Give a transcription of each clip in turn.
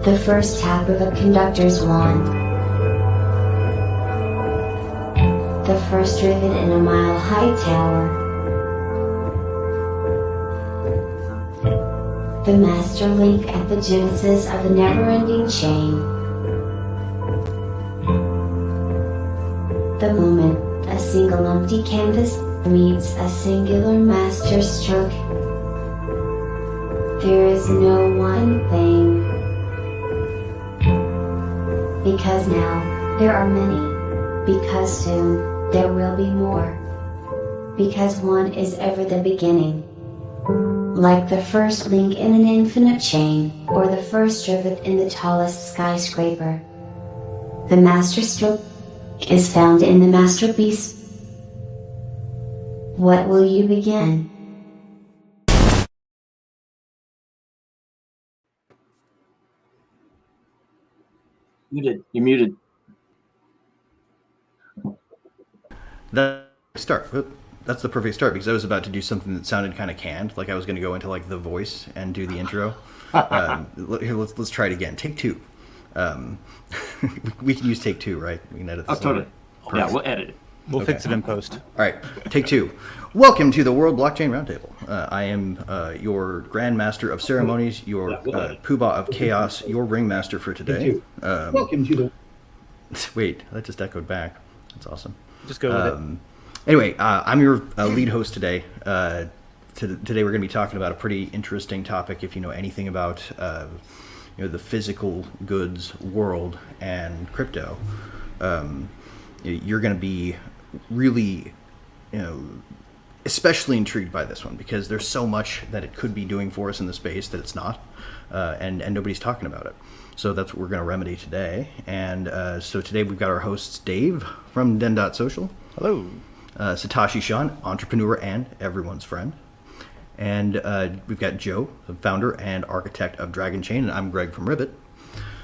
The first tap of a conductor's wand. The first rivet in a mile-high tower. The master link at the genesis of a never-ending chain. The moment a single empty canvas meets a singular master stroke. There is no one thing. Because now, there are many. Because soon, there will be more. Because one is ever the beginning. Like the first link in an infinite chain, or the first rivet in the tallest skyscraper. The master stroke is found in the masterpiece. What will you begin? Muted. You're muted. That's the perfect start, because I was about to do something that sounded kind of canned, like I was going to go into like The Voice and do the intro. Here, let's try it again. Take two. We can use take two, right? We can edit this. Oh, totally. Yeah, we'll edit it. We'll fix it in post. All right, take two. Welcome to the World Blockchain Roundtable. I am your Grandmaster of Ceremonies, your Poobah of Chaos, your Ringmaster for today. Welcome to the... Wait, that just echoed back. That's awesome. Just go with it. Anyway, I'm your lead host today. Today we're going to be talking about a pretty interesting topic. If you know anything about the physical goods world and crypto, you're going to be really, especially intrigued by this one, because there's so much that it could be doing for us in the space that it's not, and nobody's talking about it. So that's what we're going to remedy today. And so today we've got our hosts, Dave from Den.social. Hello. Satoshi Shon, entrepreneur and everyone's friend. And we've got Joe, the founder and architect of Dragonchain, and I'm Greg from Rivet.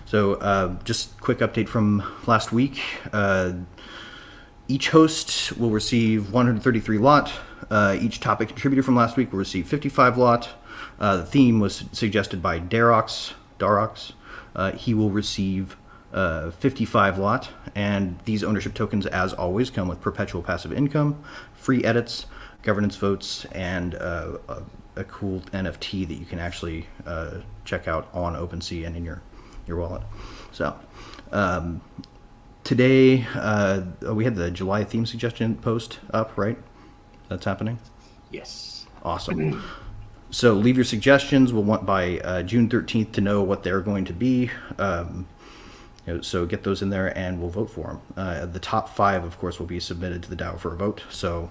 So just quick update from last week. Each host will receive 133 lot. Each topic contributor from last week will receive 55 lot. The theme was suggested by Darox. He will receive 55 lot, and these ownership tokens, as always, come with perpetual passive income, free edits, governance votes, and a cool NFT that you can actually check out on OpenSea and in your wallet. So today we had the July theme suggestion post up, right? That's happening? Yes. Awesome. So leave your suggestions. We'll want by June 13th to know what they're going to be. So get those in there and we'll vote for them. The top 5, of course, will be submitted to the DAO for a vote. So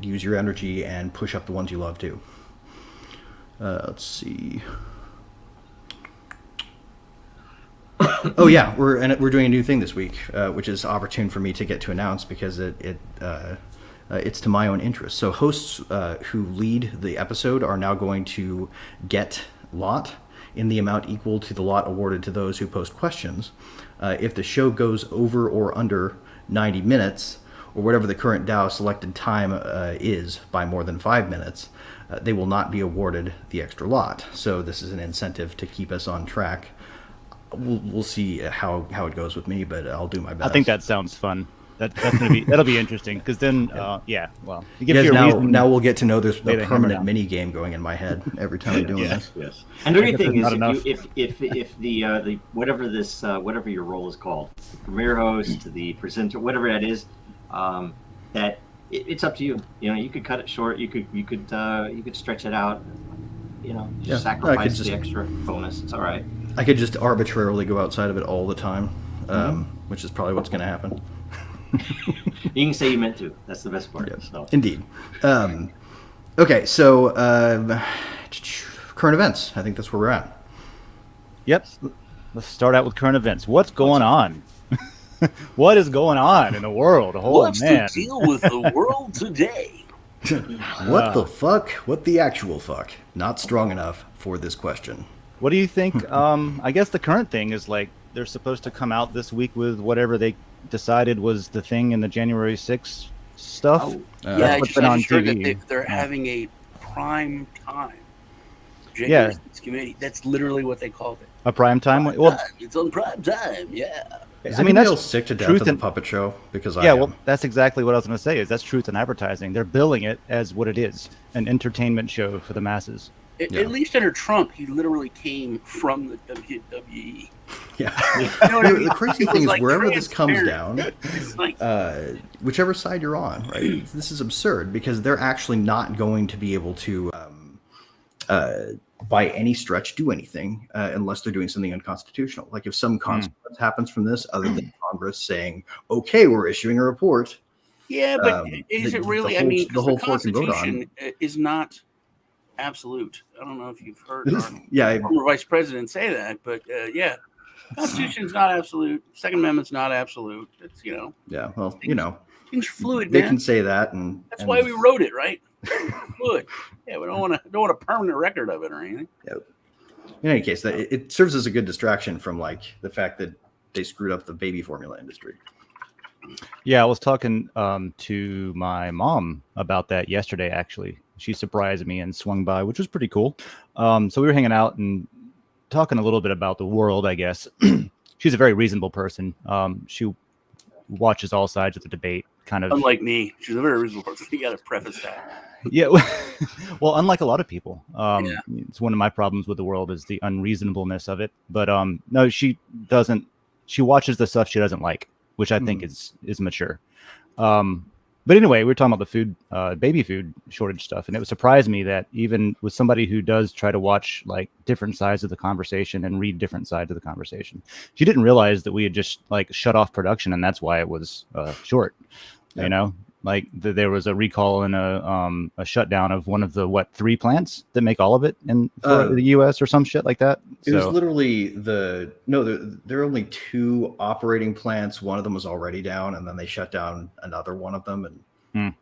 use your energy and push up the ones you love too. Let's see. Oh yeah, we're doing a new thing this week, which is opportune for me to get to announce, because it's to my own interest. So hosts who lead the episode are now going to get lot in the amount equal to the lot awarded to those who post questions. If the show goes over or under 90 minutes, or whatever the current DAO selected time is by more than 5 minutes, they will not be awarded the extra lot. So this is an incentive to keep us on track. We'll see how it goes with me, but I'll do my best. I think that sounds fun. That'll be interesting, because then you gives you a reason. Now we'll get to know there's a permanent mini game going in my head every time I'm doing this. Yes. And the only thing is, if the whatever your role is called, the premier host, the presenter, whatever that is, that it's up to you. You could cut it short. You could stretch it out. Sacrifice the extra bonus. It's all right. I could just arbitrarily go outside of it all the time, which is probably what's going to happen. You can say you meant to. That's the best part. Yep. So. Indeed. Okay, so current events. I think that's where we're at. Yep. Let's start out with current events. What's going on? What is going on in the world? What's the deal with the world today? What the fuck? What the actual fuck? Not strong enough for this question. What do you think? I guess the current thing is they're supposed to come out this week with whatever they decided was the thing in the January 6th stuff. I just heard that they're having a prime time January 6th committee. That's literally what they called it. A prime time. It's on prime time. Yeah. Is anybody else sick to death of the puppet show? Because I am. Well, that's exactly what I was going to say. Is that's truth in advertising. They're billing it as what it is, an entertainment show for the masses. At least under Trump, he literally came from the WWE. Yeah. You know what I mean? The crazy thing is, wherever this comes down, it's like, whichever side you're on, right? This is absurd because they're actually not going to be able to, by any stretch, do anything unless they're doing something unconstitutional. Like if some consequence happens from this, other than Congress saying, "Okay, we're issuing a report." Yeah, but is it really? The whole floor can vote on Constitution is not absolute. I don't know if you've heard our former vice president say that, but Constitution's not absolute. Second Amendment's not absolute. It's Yeah, well, things are fluid. They man. can say that, and that's why we wrote it, right? Fluid. Yeah, we don't want a permanent record of it or anything. Yeah. In any case, it serves as a good distraction from like the fact that they screwed up the baby formula industry. Yeah, I was talking to my mom about that yesterday. Actually, she surprised me and swung by, which was pretty cool. So we were hanging out and talking a little bit about the world, I guess. She's a very reasonable person. She watches all sides of the debate, kind of. Unlike me, she's a very reasonable person. You got to preface that. Yeah, well, unlike a lot of people, it's one of my problems with the world is the unreasonableness of it. But no, she doesn't. She watches the stuff she doesn't like, which I think is mature. But anyway, we were talking about the food, baby food shortage stuff, and it would surprise me that even with somebody who does try to watch like different sides of the conversation and read different sides of the conversation, she didn't realize that we had just like shut off production, and that's why it was short. Yeah. You know, like there was a recall and a shutdown of one of the 3 plants that make all of it in the U.S. or some shit like that. It was literally there are only 2 operating plants. One of them was already down, and then they shut down another one of them. And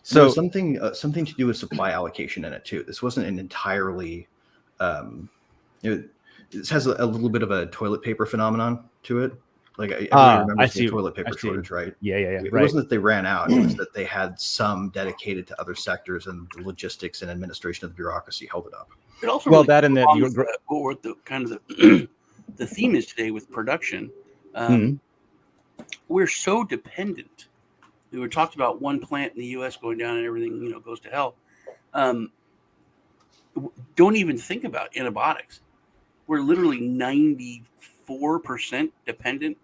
so something to do with supply allocation in it too. This wasn't an entirely. This has a little bit of a toilet paper phenomenon to it. Like everybody remembers the toilet paper shortage, right? Yeah. It wasn't that they ran out; it was that they had some dedicated to other sectors, and the logistics and administration of the bureaucracy held it up. It also well, really that and what the kind of the theme is today with production. We're so dependent. We were talked about one plant in the U.S. going down and everything, goes to hell. Don't even think about antibiotics. We're literally 94% dependent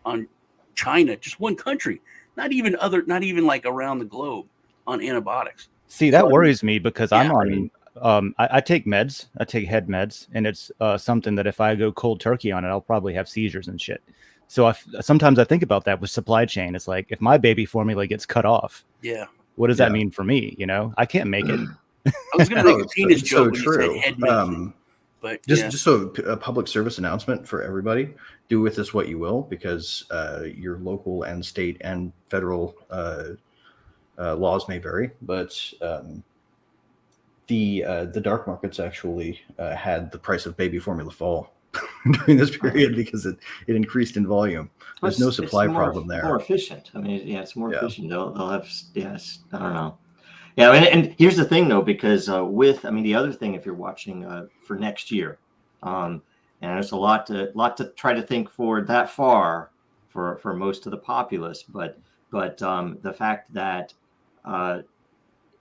on China, just one country, not even like around the globe on antibiotics. See, that worries me because I take meds. I take head meds, and it's something that if I go cold turkey on it, I'll probably have seizures and shit. So sometimes I think about that with supply chain. It's like if my baby formula gets cut off, what does that mean for me? I can't make it. I was going to make a penis joke when you said head meds. But just so a public service announcement for everybody: do with this what you will, because your local and state and federal laws may vary. But the dark markets actually had the price of baby formula fall during this period because it increased in volume. There's no supply problem there. More efficient. I mean, it's more efficient. They'll have I don't know. Yeah, and here's the thing though, because the other thing, if you're watching for next year, and there's a lot to try to think forward that far for most of the populace, but the fact that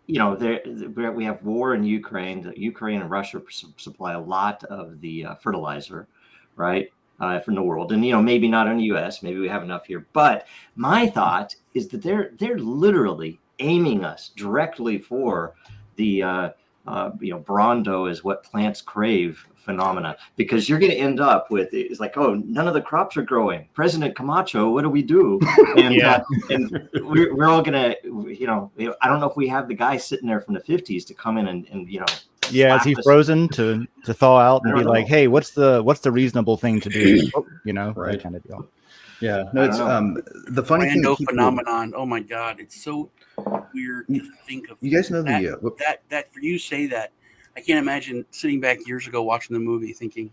we have war in Ukraine. Ukraine and Russia supply a lot of the fertilizer, right, from the world, and maybe not in the U.S. Maybe we have enough here, but my thought is that they're literally aiming us directly for the Brondo is what plants crave phenomena, because you're going to end up with it's like, oh, none of the crops are growing. President Camacho, what do we do? And and we're all going to I don't know if we have the guy sitting there from the 50s to come in and is he frozen to thaw out and be like, hey, what's the reasonable thing to do? Right, that kind of deal. Yeah, no, it's the funny Brando thing. Phenomenon. Oh my God, it's so weird to think of. You guys know that for you say that, I can't imagine sitting back years ago watching the movie thinking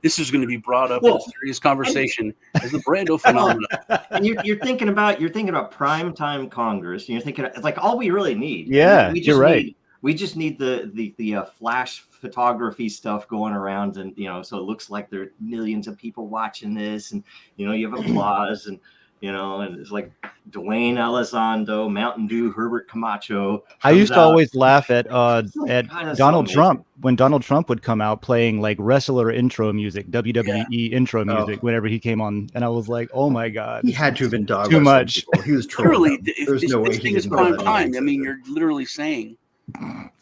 this is going to be brought up in a serious conversation as the Brando phenomenon. And you're thinking about primetime Congress, and you're thinking it's like all we really need. Yeah, we just you're right. We just need the flash photography stuff going around, and so it looks like there are millions of people watching this, and you have applause, and and it's like Dwayne Elizondo, Mountain Dew, Herbert Camacho. I used to always laugh at Donald so Trump when Donald Trump would come out playing like wrestler intro music, WWE intro music whenever he came on, and I was like, oh my god, he had to have been dog too much. People. He was trolling. Literally, There's no way this he thing is didn't prime know that. time. I mean, you're literally saying,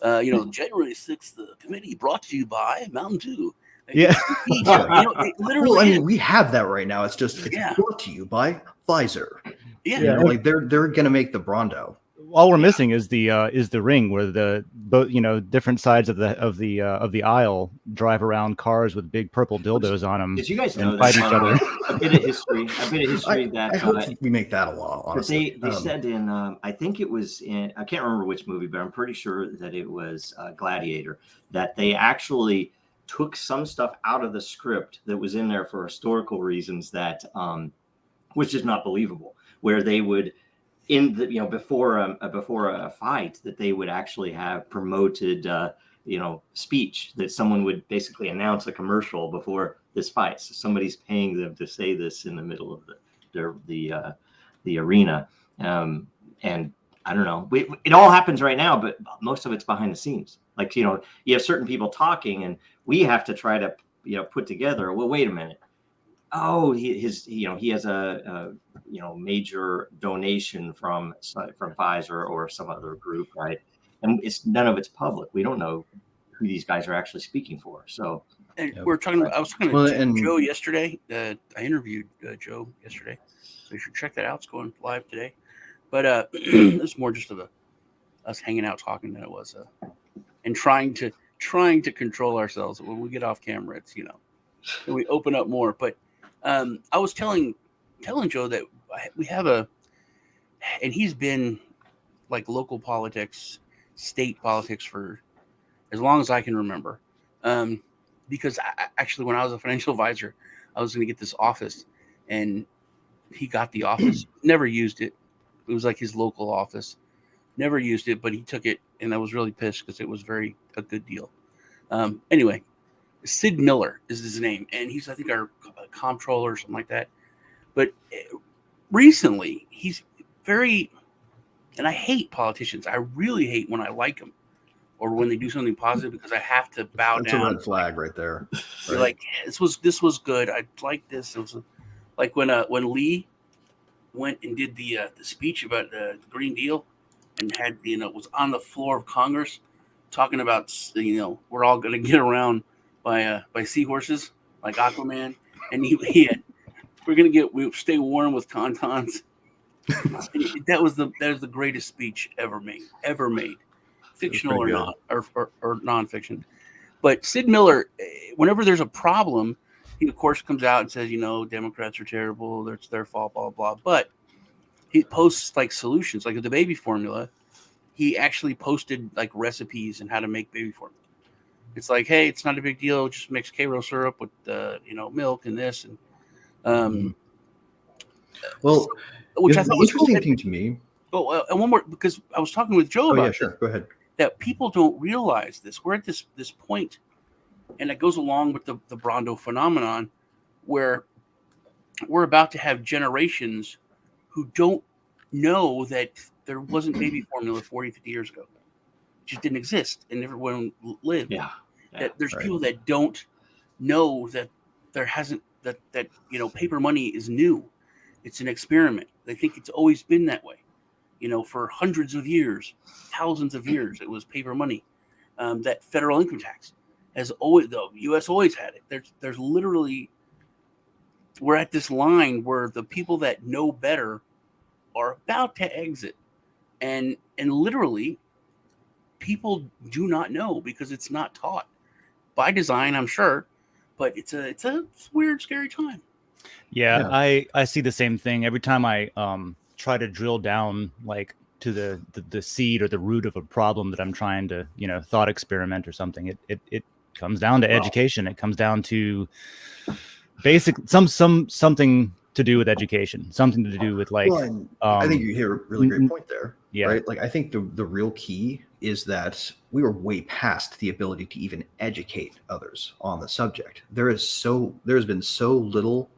January 6th, the committee brought to you by Mountain Dew. Yeah. It literally. Well, I mean, we have that right now. It's just brought to you by Pfizer. Yeah, like they're gonna make the Brondo. All we're missing is the ring where the both different sides of the aisle drive around cars with big purple dildos on them. Did you guys know and fight each other? A bit of history. I hope we make that a law. Honestly, they said in I think it was in, I can't remember which movie, but I'm pretty sure that it was Gladiator, that they actually took some stuff out of the script that was in there for historical reasons that was just not believable, where they would in the before a fight that they would actually have promoted speech that someone would basically announce a commercial before this fight, so somebody's paying them to say this in the middle of the arena, and I don't know, it all happens right now, but most of it's behind the scenes. Like you have certain people talking, and we have to try to put together, well, wait a minute, oh, he has a major donation from Pfizer or some other group, right? And none of it's public. We don't know who these guys are actually speaking for. So, and I was talking to Joe yesterday. I interviewed Joe yesterday, so you should check that out. It's going live today. But it's more just of us hanging out talking than it was, and trying to control ourselves. When we get off camera, it's and we open up more. But I was telling Joe that we have and he's been like local politics, state politics for as long as I can remember. Because actually, when I was a financial advisor, I was going to get this office, and he got the office, never used it. It was like his local office, never used it, but he took it, and I was really pissed because it was a good deal. Anyway, Sid Miller is his name, and he's, I think, our comptroller or something like that. But recently, he's very, and I hate politicians. I really hate when I like them or when they do something positive, because I have to bow down. That's a red flag right there. Right? Like, this was good. I like this. It was like when Lee went and did the speech about the Green Deal and had was on the floor of Congress talking about we're all going to get around by seahorses like Aquaman, and we stay warm with tauntauns. that was the greatest speech ever made, fictional or not, or nonfiction. But Sid Miller, whenever there's a problem, he of course comes out and says, Democrats are terrible, it's their fault, blah blah blah. But he posts like solutions, like the baby formula. He actually posted like recipes and how to make baby formula. It's like, hey, it's not a big deal. Just mix Karo syrup with milk and this and well, which I thought was interesting thing to me. Oh, and one more, because I was talking with Joe about sure. Go ahead. That people don't realize this. We're at this point, and it goes along with the Brondo phenomenon, where we're about to have generations who don't know that there wasn't baby formula 40, 50 years ago. It just didn't exist, and everyone lived. Yeah. That there's people that don't know that there hasn't that paper money is new. It's an experiment. They think it's always been that way. For hundreds of years, thousands of years, it was paper money. That federal income tax has always, the U.S. always had it. There's literally, we're at this line where the people that know better are about to exit, and literally, people do not know because it's not taught by design, I'm sure, but it's a weird, scary time. Yeah. I see the same thing every time I try to drill down like to the seed or the root of a problem that I'm trying to thought experiment or something. It comes down to education. It comes down to basic something to do with education, something to do with like. I think you hit a really great point there. Yeah. Right. Like I think the real key is that we were way past the ability to even educate others on the subject. There's been so little,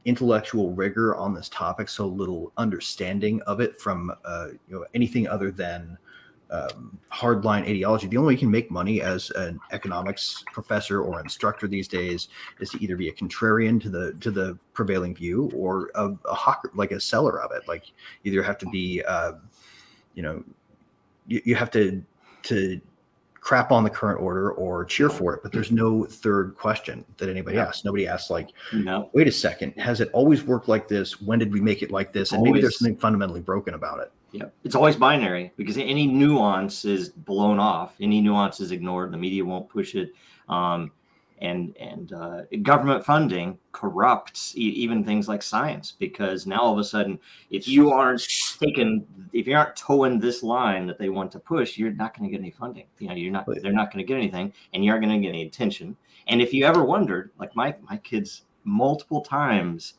intellectual rigor on this topic, so little understanding of it from anything other than hardline ideology. The only way you can make money as an economics professor or instructor these days is to either be a contrarian to the prevailing view or a hawker, like a seller of it. Like you either have to be, you have to crap on the current order or cheer for it, but there's no third question that anybody asks. Nobody asks like, no, wait a second, has it always worked like this? When did we make it like this? And maybe there's something fundamentally broken about it. Yeah, it's always binary because any nuance is blown off. Any nuance is ignored. The media won't push it. And government funding corrupts even things like science, because now all of a sudden, if you aren't towing this line that they want to push, you're not going to get any funding. They're not going to get anything, and you aren't going to get any attention. And if you ever wondered, like my kids multiple times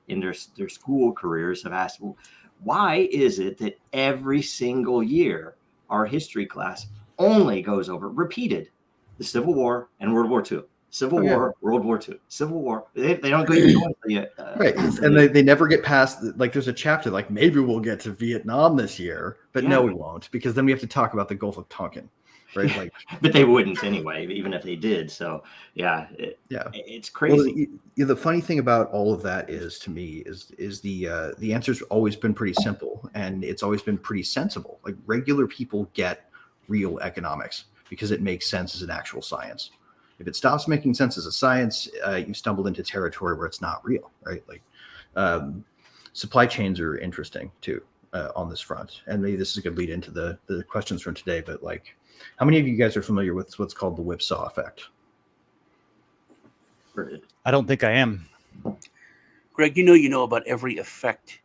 in their school careers have asked, well, why is it that every single year our history class only goes over repeated the Civil War and World War II? Civil War, World War II, Civil War. They don't go even right, and they never get past. Like there's a chapter like maybe we'll get to Vietnam this year, but no, we won't, because then we have to talk about the Gulf of Tonkin, right? Like, but they wouldn't anyway, even if they did. So it's crazy. Well, the funny thing about all of that is, to me, is the answer's always been pretty simple, and it's always been pretty sensible. Like regular people get real economics because it makes sense as an actual science. If it stops making sense as a science, you stumbled into territory where it's not real, right? Like supply chains are interesting too on this front, and maybe this is a good lead into the questions from today. But like, how many of you guys are familiar with what's called the whipsaw effect? I don't think I am. Greg, you know about every effect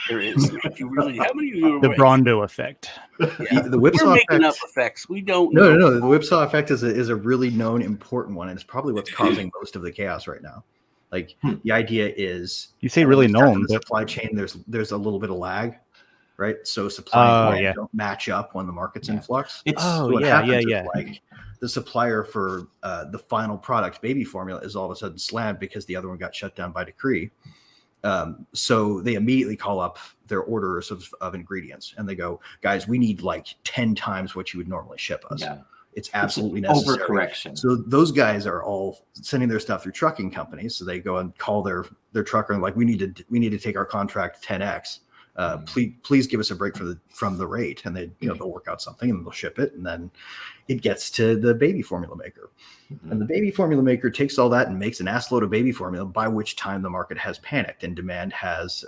there is. You really, how many of you are the Brando effect? Yeah. The whipsaw We're making effect, up effects. We don't. No. The whipsaw effect is a really known important one, and it's probably what's causing most of the chaos right now. Like the idea is, you say really known, the supply chain. There's a little bit of lag, right? So supply and demand don't match up when the market's in flux. Like the supplier for the final product, baby formula, is all of a sudden slammed because the other one got shut down by decree. So they immediately call up their orders of ingredients, and they go, guys, we need like 10 times what you would normally ship us. Yeah. It's absolutely necessary. Overcorrection. So those guys are all sending their stuff through trucking companies. So they go and call their trucker and like, we need to take our contract 10x. Please give us a break from the rate, and they'll work out something and they'll ship it, and then it gets to the baby formula maker, and the baby formula maker takes all that and makes an assload of baby formula, by which time the market has panicked and demand has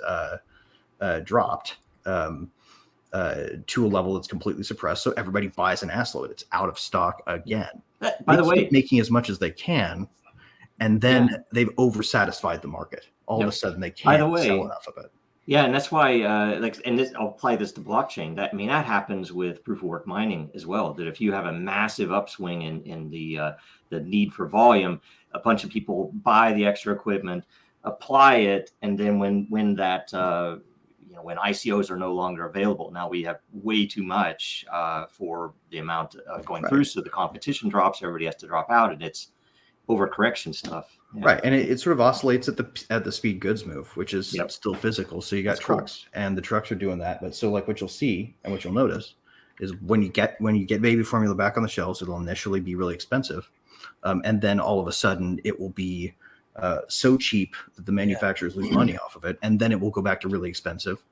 dropped to a level that's completely suppressed. So everybody buys an assload. It's out of stock again. By the way, making as much as they can, and then they've oversatisfied the market. All of a sudden, they can't sell enough of it. Yeah, and that's why, I'll apply this to blockchain. That happens with proof of work mining as well. That if you have a massive upswing in the need for volume, a bunch of people buy the extra equipment, apply it, and then when ICOs are no longer available, now we have way too much for the amount going through. So the competition drops, everybody has to drop out, and it's overcorrection stuff. Yeah. Right, and it sort of oscillates at the speed goods move, which is still physical. So you got trucks, and the trucks are doing that. But so like what you'll see and what you'll notice is when you get baby formula back on the shelves, it'll initially be really expensive, and then all of a sudden it will be so cheap that the manufacturers lose money off of it, and then it will go back to really expensive,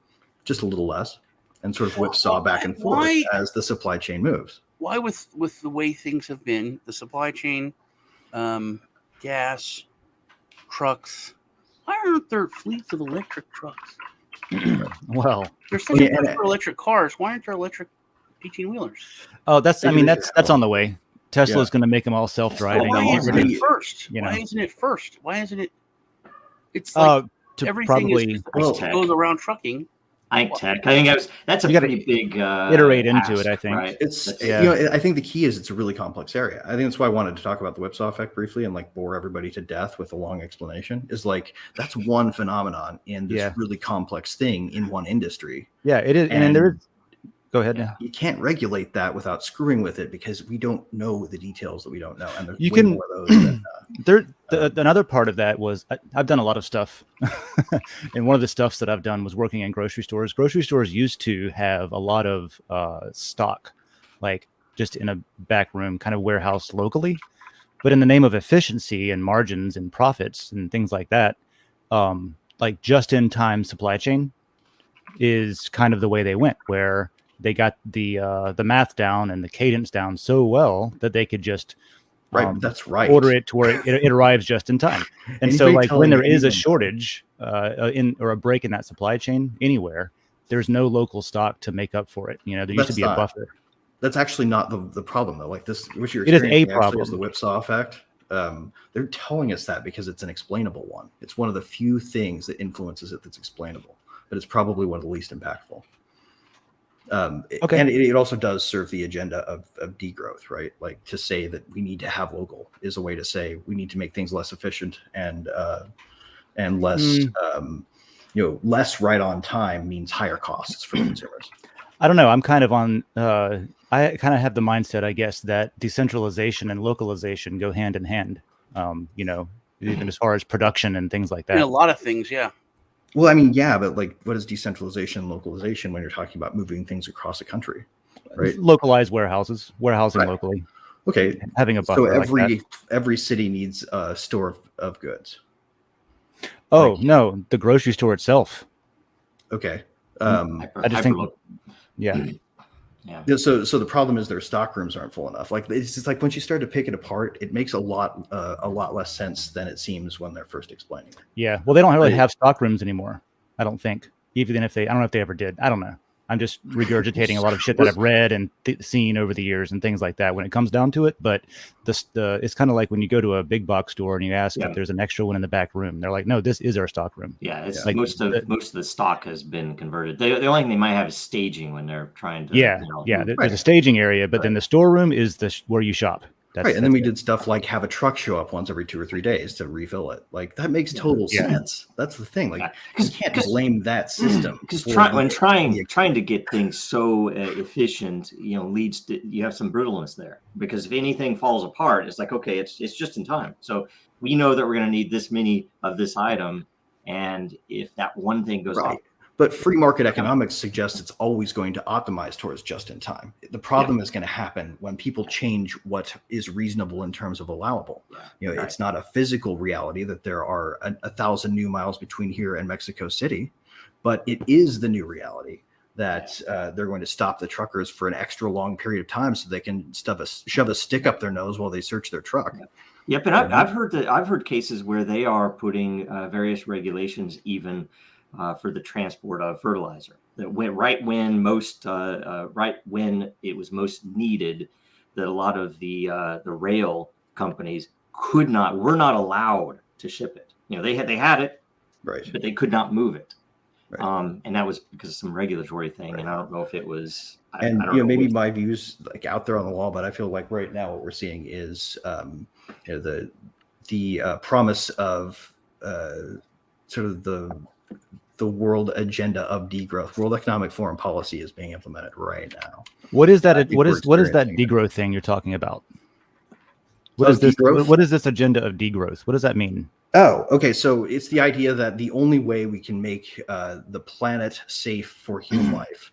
just a little less, and sort of whipsaw back and forth as the supply chain moves. Why, with the way things have been, the supply chain, gas, trucks, why aren't there fleets of electric trucks? Well, there's sending for electric cars. Why aren't there electric 18-wheelers? Oh, that's on the way. Tesla's going to make them all self-driving. Why isn't it first? Why isn't it first? Why isn't it? It's like everything goes around trucking. I think that's a pretty big iterate into it. I think right? I think the key is it's a really complex area. I think that's why I wanted to talk about the whipsaw effect briefly and like bore everybody to death with a long explanation. Is like that's one phenomenon in this really complex thing in one industry. Yeah, it is. And there is. Go ahead. Yeah. You can't regulate that without screwing with it because we don't know the details that we don't know, and there's You way can. more of those than, Another part of that was I've done a lot of stuff, and one of the stuffs that I've done was working in grocery stores. Grocery stores used to have a lot of stock, like just in a back room, kind of warehouse locally. But in the name of efficiency and margins and profits and things like that, like just-in-time supply chain is kind of the way they went, where they got the math down and the cadence down so well that they could just that's right. order it to where it arrives just in time. And so, like when there is a shortage or a break in that supply chain anywhere, there's no local stock to make up for it. You know, there used to be a buffer. That's actually not the problem though. Like this, which you're it is a actually problem. Is the whipsaw effect. They're telling us that because it's an explainable one. It's one of the few things that influences it that's explainable, but it's probably one of the least impactful. Okay. And it also does serve the agenda of degrowth, right? Like to say that we need to have local is a way to say we need to make things less efficient and less, less right on time means higher costs for consumers. I don't know. I'm kind of on, I kind of have the mindset, I guess, that decentralization and localization go hand in hand, even as far as production and things like that. In a lot of things, yeah. Well, I mean, yeah, but like, what is decentralization and localization when you're talking about moving things across the country, right? Localized warehousing right. Locally. Okay, having a buffer. So every city needs a store of goods. Oh no, the grocery store itself. Okay, I just think, yeah. Yeah. So the problem is their stock rooms aren't full enough. Like it's just like once you start to pick it apart, it makes a lot less sense than it seems when they're first explaining it. Yeah. Well, they don't really have stock rooms anymore. I don't think. Even if I don't know if they ever did. I don't know. I'm just regurgitating a lot of shit that I've read and seen over the years and things like that when it comes down to it. But it's kind of like when you go to a big box store and you ask if there's an extra one in the back room. They're like, no, this is our stock room. Yeah, it's like most of the stock has been converted. The only thing they might have is staging when they're trying to. There's a staging area, but then the storeroom is where you shop. And then we did stuff like have a truck show up once every 2 or 3 days to refill it. Like that makes total sense. That's the thing. Like you can't blame that system. Because trying to get things so efficient, leads to you have some brittleness there. Because if anything falls apart, it's like okay, it's just in time. So we know that we're going to need this many of this item, and if that one thing goes off. But free market economics suggests it's always going to optimize towards just in time. The problem is going to happen when people change what is reasonable in terms of allowable. It's not a physical reality that there are 1,000 new miles between here and Mexico City, but it is the new reality that they're going to stop the truckers for an extra long period of time so they can shove a stick up their nose while they search their truck. Yep, and I've heard cases where they are putting various regulations even. For the transport of fertilizer, that went right when it was most needed, that a lot of the rail companies were not allowed to ship it. They had it, right, but they could not move it. Right. And that was because of some regulatory thing. Right. And I don't know if it was. I don't know maybe my views like out there on the wall, but I feel like right now what we're seeing is the promise of sort of the world agenda of degrowth. World Economic Foreign Policy is being implemented right now. What is that? What is that degrowth thing you're talking about? What is this? What is this agenda of degrowth? What does that mean? Oh, okay. So it's the idea that the only way we can make the planet safe for human life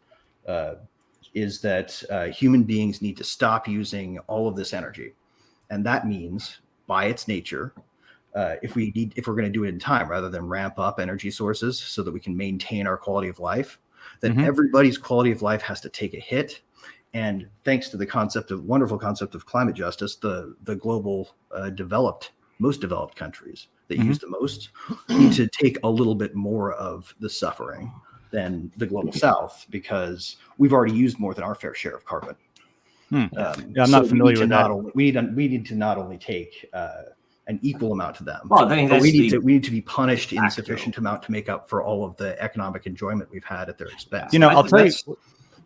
is that human beings need to stop using all of this energy, and that means, by its nature, if we're going to do it in time rather than ramp up energy sources so that we can maintain our quality of life, then everybody's quality of life has to take a hit. And thanks to the wonderful concept of climate justice, the global most developed countries that use the most need to take a little bit more of the suffering than the global south, because we've already used more than our fair share of carbon. I'm not familiar with that. We need to not only take an equal amount to them. Well, I mean, we need to be punished in sufficient amount to make up for all of the economic enjoyment we've had at their expense. I'll tell you.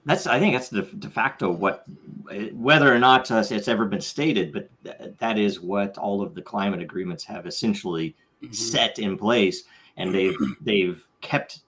I think that's the de facto whether or not it's ever been stated, but that is what all of the climate agreements have essentially set in place, and they've kept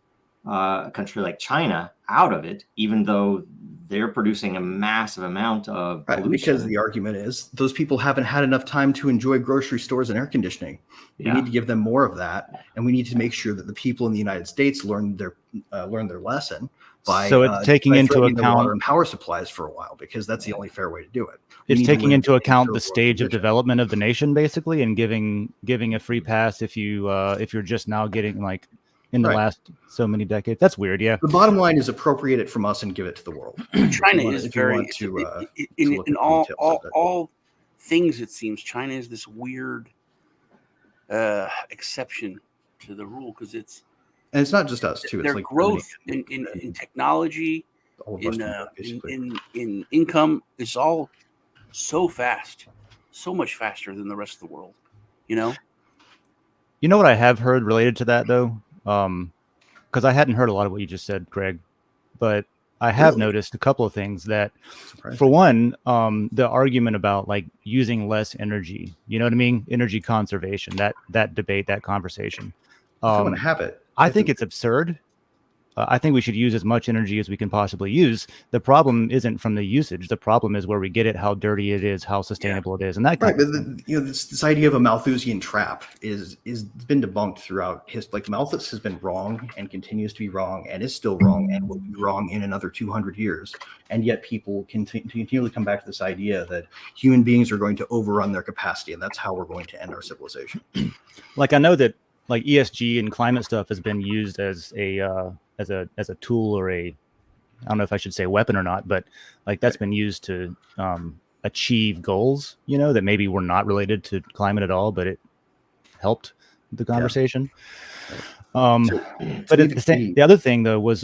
a country like China out of it, even though they're producing a massive amount of pollution. Because the argument is those people haven't had enough time to enjoy grocery stores and air conditioning. We need to give them more of that, and we need to make sure that the people in the United States learn their lesson by taking into account water and power supplies for a while, because that's the only fair way to do it. It's taking into account the stage of development of the nation, basically, and giving a free pass if you're just now getting like in the last so many decades. That's weird. Yeah. The bottom line is appropriate it from us and give it to the world. China is very in all things. It seems China is this weird exception to the rule, because it's not just us too. It's their like growth in technology, in income is all so fast, so much faster than the rest of the world. You know what I have heard related to that though, because I hadn't heard a lot of what you just said, Greg, but I have noticed a couple of things. That, for one, the argument about like using less energy, you know what I mean? Energy conservation, that debate, that conversation. I want to have it. I think it's absurd. I think we should use as much energy as we can possibly use. The problem isn't from the usage. The problem is where we get it, how dirty it is, how sustainable it is, and that. Right, but this idea of a Malthusian trap is been debunked throughout history. Like, Malthus has been wrong and continues to be wrong and is still wrong and will be wrong in another 200 years. And yet people continually come back to this idea that human beings are going to overrun their capacity, and that's how we're going to end our civilization. Like, I know that like ESG and climate stuff has been used as a tool, or I don't know if I should say weapon or not, but like that's been used to achieve goals, that maybe were not related to climate at all, but it helped the conversation. But the other thing though was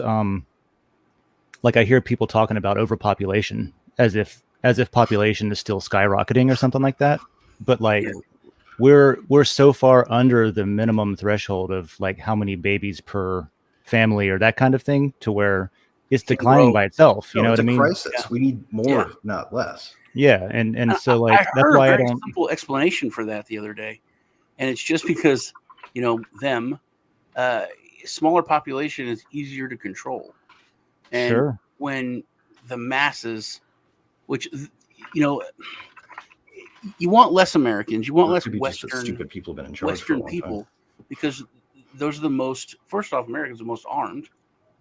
like I hear people talking about overpopulation as if population is still skyrocketing or something like that. But like we're so far under the minimum threshold of like how many babies per family or that kind of thing, to where it's declining by itself. You know what I mean? Crisis. Yeah. We need more, not less. Yeah, and so like I heard a very simple explanation for that the other day, and it's just because smaller population is easier to control, and when the masses, which you want less Americans, you want less Western stupid people been in charge Western people, because those are the most, first off, Americans are the most armed,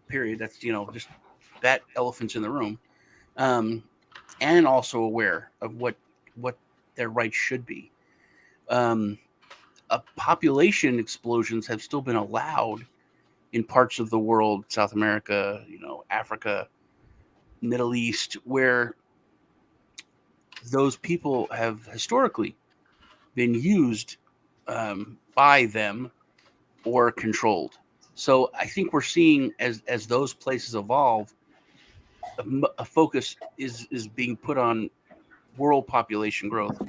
period. That's, just that elephant's in the room. And also aware of what their rights should be. Population explosions have still been allowed in parts of the world, South America, Africa, Middle East, where those people have historically been used by them or controlled. So I think we're seeing as those places evolve, a focus is being put on world population growth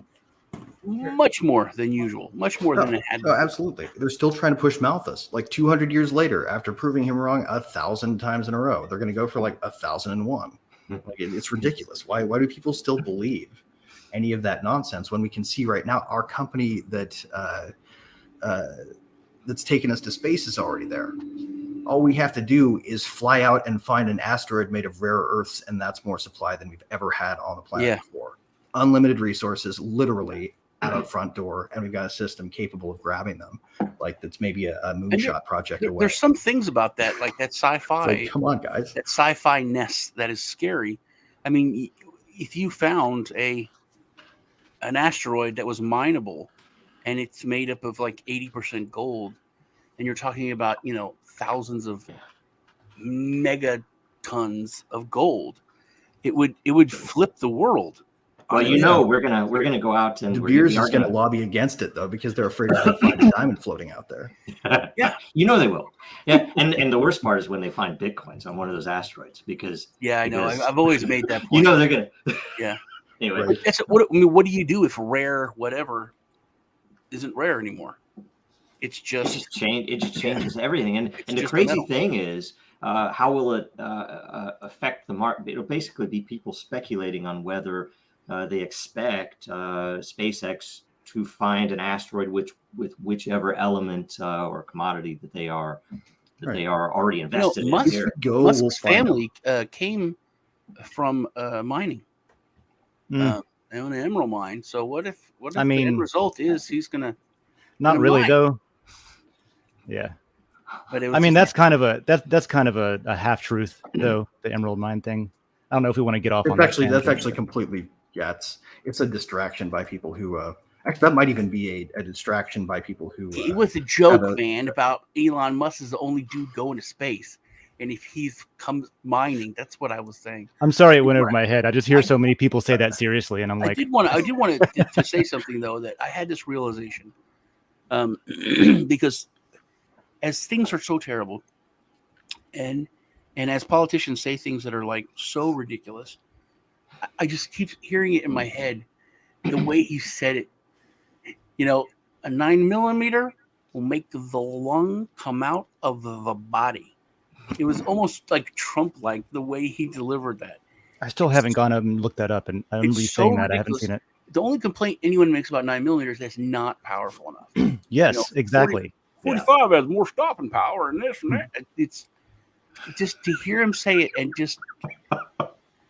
much more than usual, much more than it had been. Absolutely. They're still trying to push Malthus like 200 years later, after proving him wrong 1,000 times in a row. They're going to go for like 1,001. Like, it's ridiculous. Why do people still believe any of that nonsense when we can see right now our company that's taken us to space is already there? All we have to do is fly out and find an asteroid made of rare earths, and that's more supply than we've ever had on the planet before. Unlimited resources, literally at our front door, and we've got a system capable of grabbing them. Like, that's maybe a moonshot project away. There's some things about that, like that sci-fi. Like, come on, guys. That sci-fi nest that is scary. I mean, if you found an asteroid that was mineable, and it's made up of like 80% gold, and you're talking about, thousands of megatons of gold, it would flip the world. Well, we're gonna go out and De Beers is gonna lobby against it though, because they're afraid to find a diamond floating out there. Yeah, they will. Yeah, and the worst part is when they find bitcoins on one of those asteroids, because I know. I've always made that point. They're gonna. Yeah. Anyway, right. What do you do if rare whatever isn't rare anymore? It just changes everything. And the crazy thing is, how will it affect the market? It'll basically be people speculating on whether they expect SpaceX to find an asteroid with whichever element or commodity that they are already invested in. Musk's family came from mining. They own an emerald mine. So what if the end result is he's gonna not really mine? though. Yeah. But that's kind of a half truth though, the emerald mine thing. I don't know if we want to get off on that. That's actually completely it's a distraction by people who actually that might even be a distraction by people who it was a joke, man, about Elon Musk is the only dude going to space. And if he's comes mining, that's what I was saying. I'm sorry it went over my head. I just hear so many people say that seriously, and I'm like, I did want to say something though, that I had this realization, because as things are so terrible, and as politicians say things that are like so ridiculous, I just keep hearing it in my head, the way he said it. You know, a 9mm will make the lung come out of the body. It was almost like Trump-like the way he delivered that. I still haven't gone up and looked that up, and I remember you saying that. I haven't seen it. The only complaint anyone makes about 9mm is that's not powerful enough. Yes, exactly. 45 has more stopping power and this and that. It's just to hear him say it and just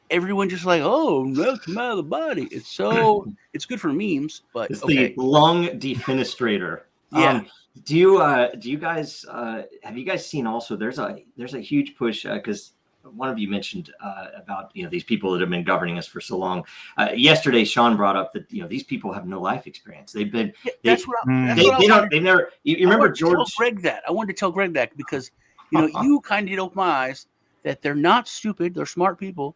everyone just like, oh, no, come out of the body. It's so it's good for memes, but it's the lung defenestrator. Yeah. Do you guys have you guys seen also? There's a huge push because one of you mentioned about these people that have been governing us for so long. Yesterday, Sean brought up that these people have no life experience. They've been they've never. You remember George? I wanted to tell Greg that because you kind of did open my eyes that they're not stupid. They're smart people.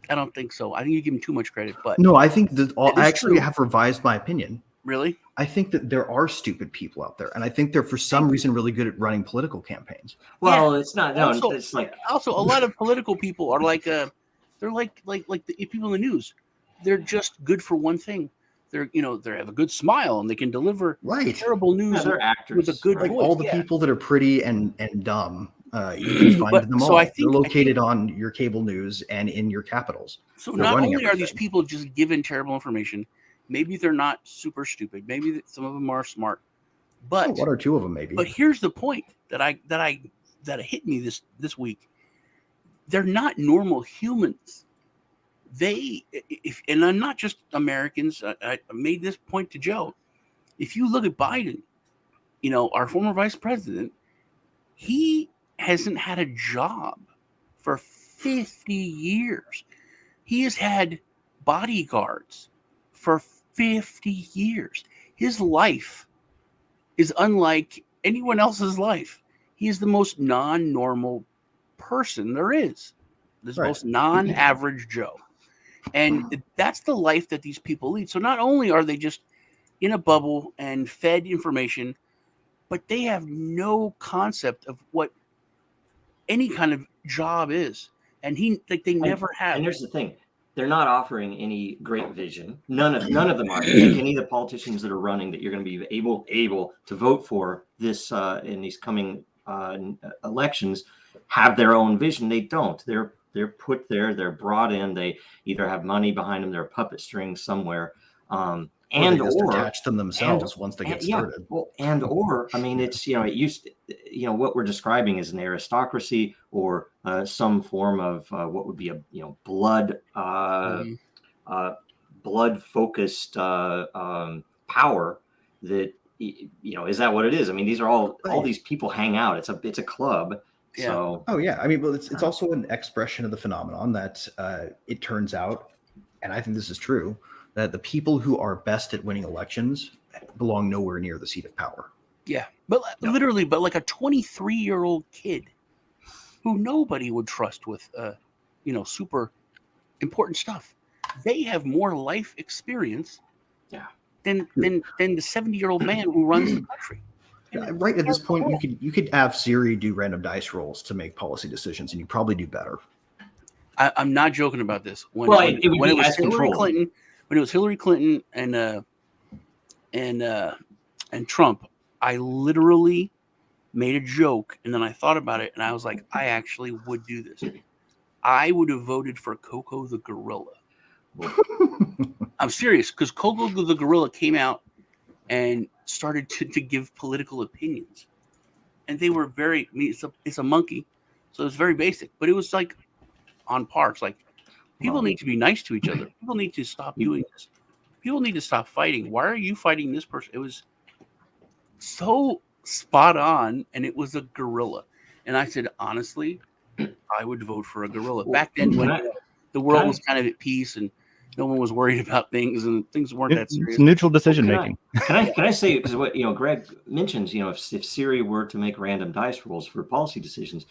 I don't think so. I think you give them too much credit. But no, I think that I actually have revised my opinion. Really? I think that there are stupid people out there, and I think they're for some reason really good at running political campaigns. Well, it's not. No, also, it's like also a lot of political people are like they're like the people in the news. They're just good for one thing. They have a good smile and they can deliver terrible news they're actors, with a good voice. All the people that are pretty and dumb, you can find them all. So they're located on your cable news and in your capitals. So not only are these people just given terrible information, maybe they're not super stupid. Maybe some of them are smart, but one or two of them maybe. But here's the point that hit me this week. They're not normal humans. And I'm not just Americans. I made this point to Joe. If you look at Biden, our former vice president, he hasn't had a job for 50 years. He has had bodyguards for 50 years. His life is unlike anyone else's life. He is the most non-normal person there is. This most non-average Joe. And that's the life that these people lead. So not only are they just in a bubble and fed information, but they have no concept of what any kind of job is. And they never have. And here's the thing. They're not offering any great vision. None of them are. Any of the politicians that are running that you're going to be able to vote for this in these coming elections have their own vision. They don't. They're put there. They're brought in. They either have money behind them. They're a puppet strings somewhere, or attach them themselves once they get started. It's it used. What we're describing is an aristocracy or some form of what would be a blood focused power. That is that what it is? I mean, these are all these people hang out. It's a club. Yeah. So, it's also an expression of the phenomenon that it turns out, and I think this is true, that the people who are best at winning elections belong nowhere near the seat of power. Yeah, but literally, but like a 23-year-old kid who nobody would trust with, super important stuff. They have more life experience, than the 70-year-old man who runs the country. Right at this point, you could have Siri do random dice rolls to make policy decisions, and you probably do better. I'm not joking about this. When it was Hillary Clinton and Trump, I literally made a joke, and then I thought about it, and I was like, I actually would do this. I would have voted for Coco the gorilla. I'm serious, because Coco the gorilla came out and started to give political opinions, and they were very. It's a monkey, so it's very basic, but it was like on par. It's like, People need to be nice to each other. People need to stop doing this. People need to stop fighting. Why are you fighting this person? It was so spot on, and it was a gorilla. And I said, honestly, I would vote for a gorilla. Back then, when the world was kind of at peace and no one was worried about things and things weren't that serious. It's neutral decision making. Can I say, because what Greg mentions, if Siri were to make random dice rolls for policy decisions,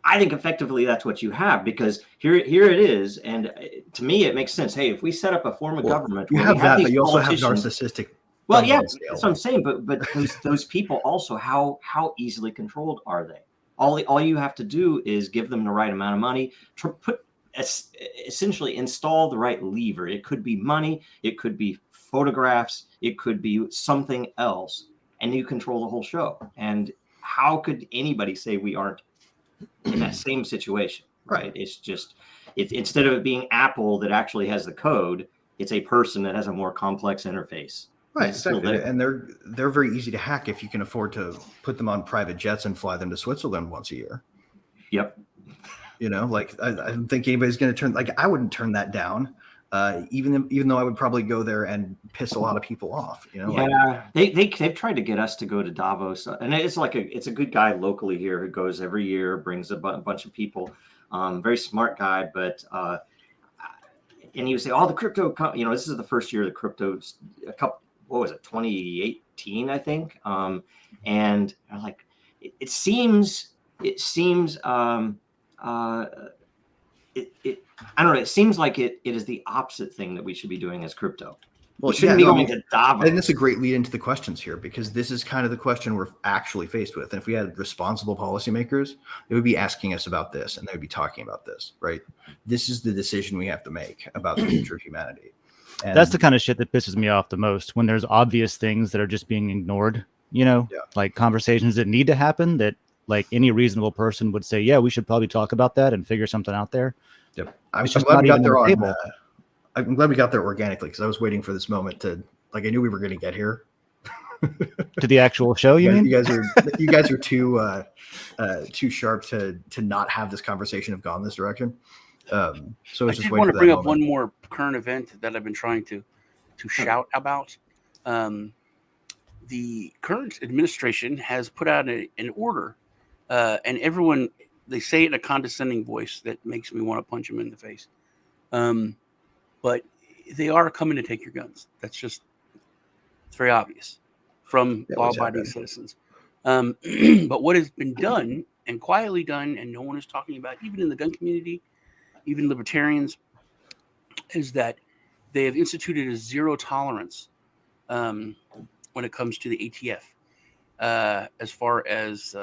I think effectively that's what you have, because here it is, and to me it makes sense. Hey, if we set up a form of government, you have that, but you also have narcissistic. Well, yeah, that's what I'm saying. But those people also, how easily controlled are they? All you have to do is give them the right amount of money, essentially install the right lever. It could be money, it could be photographs, it could be something else, and you control the whole show. And how could anybody say we aren't in that same situation? Right? It's just instead of it being Apple that actually has the code, it's a person that has a more complex interface. Right, exactly. And they're very easy to hack if you can afford to put them on private jets and fly them to Switzerland once a year. Yep. I don't think anybody's going to turn. I wouldn't turn that down, even though I would probably go there and piss a lot of people off. They've tried to get us to go to Davos, and it's a good guy locally here who goes every year, brings a bunch of people. Very smart guy, but and he would say, "Oh, the crypto, this is the first year of the crypto. What was it, 2018, I think?" And I'm like, it seems. I don't know. It seems like it is the opposite thing that we should be doing as crypto. Well, we shouldn't be going to Davos. And that's a great lead into the questions here, because this is kind of the question we're actually faced with. And if we had responsible policymakers, they would be asking us about this, and they would be talking about this, right? This is the decision we have to make about the future of humanity. And that's the kind of shit that pisses me off the most, when there's obvious things that are just being ignored, like conversations that need to happen, that like any reasonable person would say, yeah, we should probably talk about that and figure something out there. Yep. I'm glad we got there I'm glad we got there organically, because I was waiting for this moment to, I knew we were going to get here. To the actual show, you mean? You guys are too sharp to not have this conversation have gone this direction. So I just want to bring up one more current event that I've been trying to shout about. The current administration has put out an order, and everyone, they say it in a condescending voice that makes me want to punch them in the face. But they are coming to take your guns. It's very obvious from law-abiding citizens. But what has been done, and quietly done, and no one is talking about, even in the gun community, even libertarians, is that they have instituted a zero tolerance when it comes to the ATF, as far as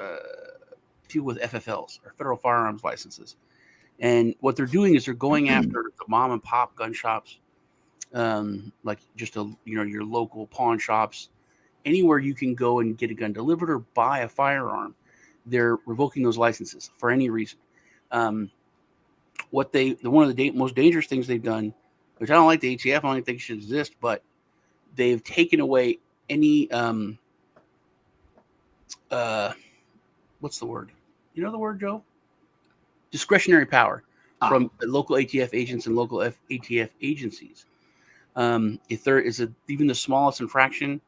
people with FFLs, or federal firearms licenses. And what they're doing is they're going after the mom and pop gun shops, like just your local pawn shops, anywhere you can go and get a gun delivered or buy a firearm. They're revoking those licenses for any reason. One of the most dangerous things they've done, which I don't like the ATF, I don't think it should exist, but they've taken away any what's the word? You know the word, Joe? Discretionary power from the local ATF agents and local ATF agencies. If there is even the smallest infraction,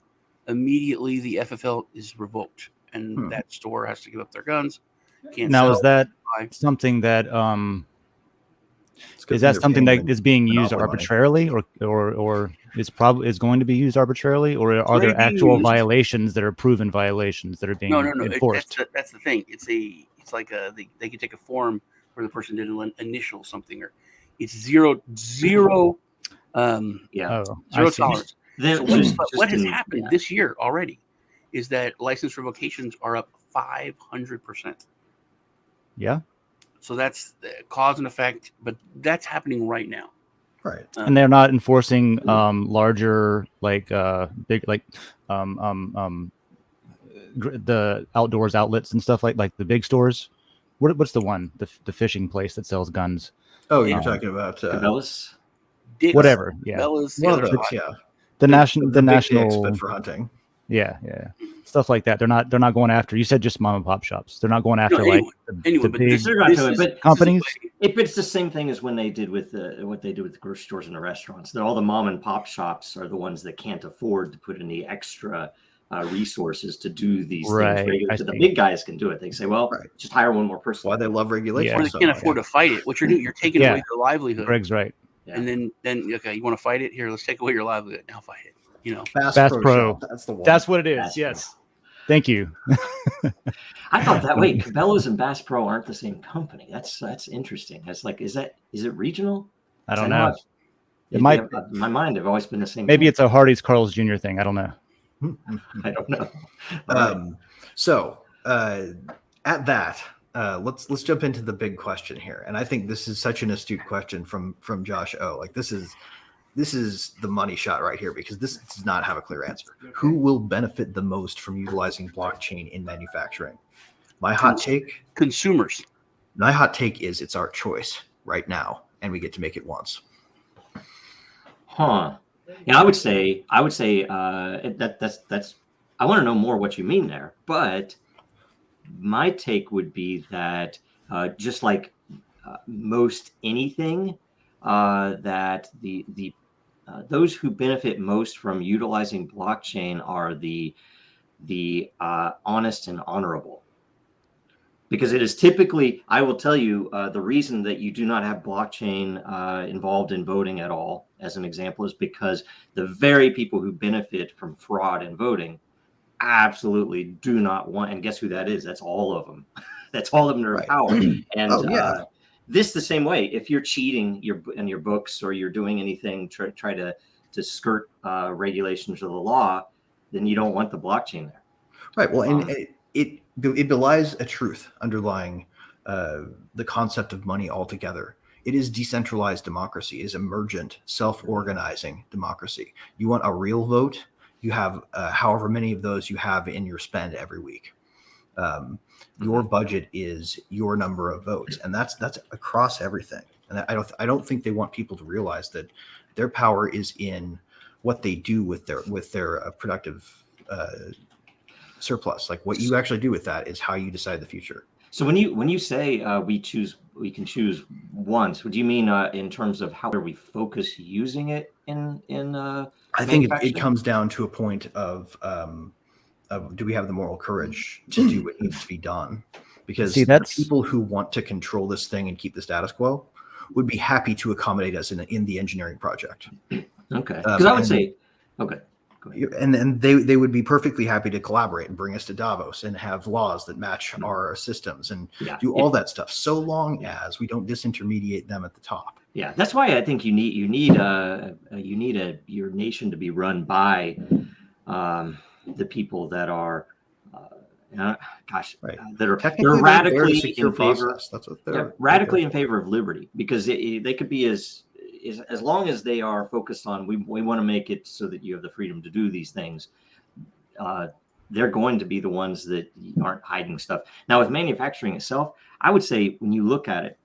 immediately the FFL is revoked, and that store has to give up their guns. Now, is that something that is being used arbitrarily, or is going to be used arbitrarily, or are there actual violations that are proven violations that are being enforced? That's the thing. It's like they can take a form where the person did an initial something, or it's zero tolerance. What has happened this year already is that license revocations are up 500%. Yeah. So that's cause and effect, but that's happening right now. Right. And they're not enforcing larger, the outdoors outlets and stuff like the big stores. What's the one, the fishing place that sells guns? Oh, you're talking about Cabela's? Whatever. Yeah. Cabela's, yeah. The national but for hunting. Yeah. Stuff like that. They're not going after. You said just mom and pop shops. They're not going after the big companies. If it's the same thing as when they did with what they do with the grocery stores and the restaurants, that all the mom and pop shops are the ones that can't afford to put in the extra resources to do these things. So the big guys can do it. They say, well, just hire one more person. Why they love regulation? Or they can't afford to fight it. What you're doing, you're taking away your livelihood. Greg's right. Yeah. And then okay, you want to fight it? Here, let's take away your livelihood. Now fight it. You know, Bass Pro. That's the one. That's what it is. Bass yes. Pro. Thank you. I thought that way. Cabela's and Bass Pro aren't the same company. That's interesting. That's like, is it regional? I don't know. It might. In my mind, they've always been the same. Maybe it's a Hardee's Carl's Jr. thing. I don't know. I don't know. So at that, let's jump into the big question here, and I think this is such an astute question from Josh O. Like this is the money shot right here, because this does not have a clear answer. Who will benefit the most from utilizing blockchain in manufacturing? My hot take: consumers. My hot take is it's our choice right now, and we get to make it once. Huh. Yeah, I would say that's. I want to know more what you mean there, but my take would be that just like most anything, that the those who benefit most from utilizing blockchain are the honest and honorable. Because it is typically, I will tell you, the reason that you do not have blockchain involved in voting at all, as an example, is because the very people who benefit from fraud in voting absolutely do not want, and guess who that is? That's all of them. That's all of them are in power. And this the same way. If you're cheating in your books, or you're doing anything try to skirt regulations of the law, then you don't want the blockchain there. Right. Well, and it belies a truth underlying the concept of money altogether. It is decentralized democracy. It is emergent, self-organizing democracy. You want a real vote? You have however many of those you have in your spend every week. Your budget is your number of votes, and that's across everything. And I don't think they want people to realize that their power is in what they do with their productive surplus. Like what you actually do with that is how you decide the future. So when you say we can choose once, what do you mean in terms of how we focus using it in I think it comes down to a point of do we have the moral courage to do what needs to be done? Because people who want to control this thing and keep the status quo would be happy to accommodate us in the engineering project. Okay, because I would say, okay. And they would be perfectly happy to collaborate and bring us to Davos and have laws that match our systems and do all that stuff, so long as we don't disintermediate them at the top. Yeah, that's why I think you need your nation to be run by the people that are that are radically in favor. That's what they're radically in favor of liberty, because they could be as long as they are focused on we want to make it so that you have the freedom to do these things. They're going to be the ones that aren't hiding stuff. Now with manufacturing itself, I would say when you look at it,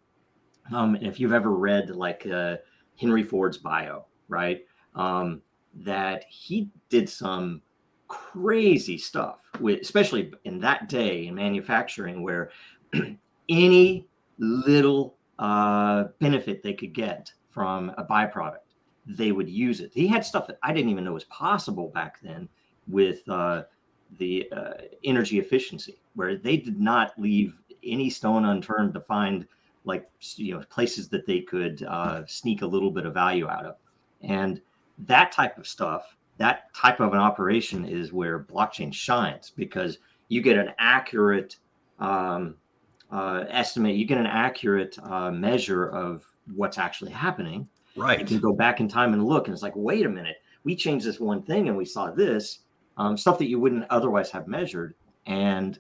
if you've ever read like Henry Ford's bio, right, that he did some crazy stuff with, especially in that day in manufacturing, where any little benefit they could get from a byproduct, they would use it. He had stuff that I didn't even know was possible back then with the energy efficiency, where they did not leave any stone unturned to find places that they could sneak a little bit of value out of. And that type of stuff, that type of an operation is where blockchain shines, because you get an accurate estimate, you get an accurate measure of what's actually happening. Right. You can go back in time and look, and it's like, wait a minute, we changed this one thing and we saw this stuff that you wouldn't otherwise have measured. And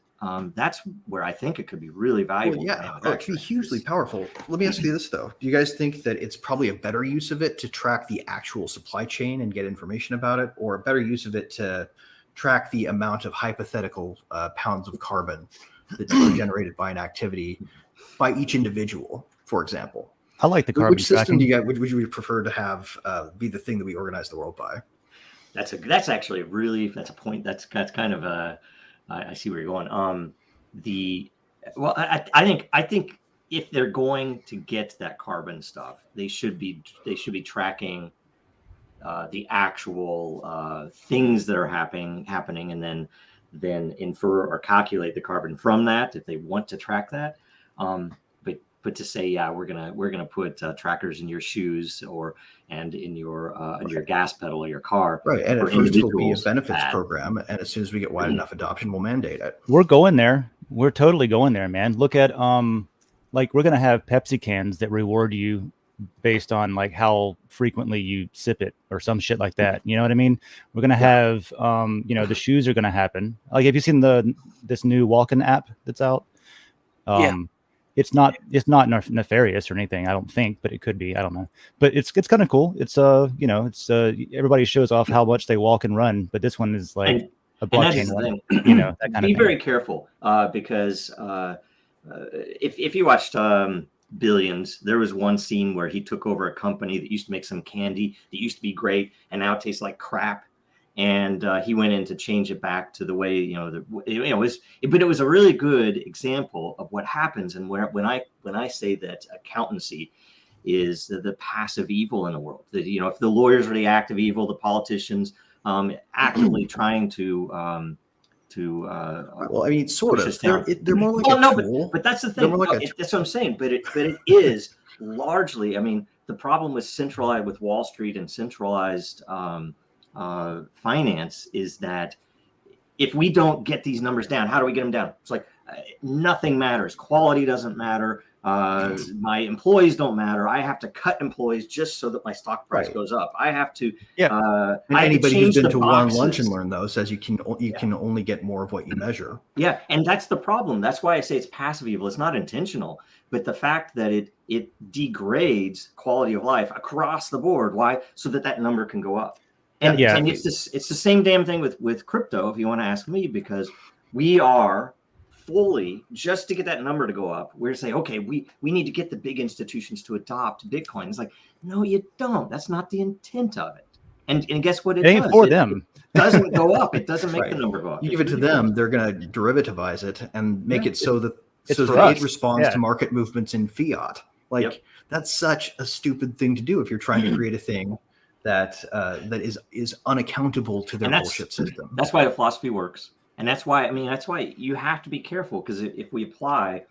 that's where I think it could be really valuable. Well, it can be hugely powerful. Let me ask you this, though. Do you guys think that it's probably a better use of it to track the actual supply chain and get information about it, or a better use of it to track the amount of hypothetical pounds of carbon that are generated by an activity by each individual, for example? I like the carbon Which system tracking. would you prefer to have be the thing that we organize the world by? That's actually that's a point. That's kind of I see where you're going. I think if they're going to get that carbon stuff, they should be tracking the actual things that are happening, and then infer or calculate the carbon from that if they want to track that. But to say, yeah, we're gonna put trackers in your shoes and in your gas pedal of your car. Right, and at first it'll be a benefits program, and as soon as we get wide enough adoption, we'll mandate it. We're going there. We're totally going there, man. Look at like we're gonna have Pepsi cans that reward you based on like how frequently you sip it or some shit like that. You know what I mean? We're gonna have the shoes are gonna happen. Like, have you seen this new Walken app that's out? It's not nefarious or anything, I don't think, but it could be. I don't know. But it's kind of cool. It's everybody shows off how much they walk and run, but this one is like a blockchain one. That kind of thing. Be very careful because if you watched Billions, there was one scene where he took over a company that used to make some candy that used to be great and now it tastes like crap. And he went in to change it back to the way, but it was a really good example of what happens. And when I say that accountancy is the passive evil in the world, that, if the lawyers are the active evil, the politicians actively trying to well, I mean, sort of. They're more like a tool. But that's the thing. That's what I'm saying. But it is largely. I mean, the problem with Wall Street and centralized finance is that if we don't get these numbers down, how do we get them down? It's like nothing matters. Quality doesn't matter. My employees don't matter. I have to cut employees just so that my stock price goes up. I have to. Anybody who's been to Warren Lunch and Learn though says you can only get more of what you measure. Yeah, and that's the problem. That's why I say it's passive evil. It's not intentional, but the fact that it degrades quality of life across the board. Why? So that number can go up. And it's the same damn thing with crypto, if you want to ask me, because we are fully, just to get that number to go up, we're saying, okay, we need to get the big institutions to adopt Bitcoin. It's like, no, you don't. That's not the intent of it. And guess what? It ain't does. For them. Doesn't go up. It doesn't make the number go up. You give it to them, they're going to derivativize it and make it so that it responds to market movements in fiat. That's such a stupid thing to do if you're trying to create a thing that is unaccountable to their bullshit system. That's why the philosophy works, and that's why you have to be careful, because if we apply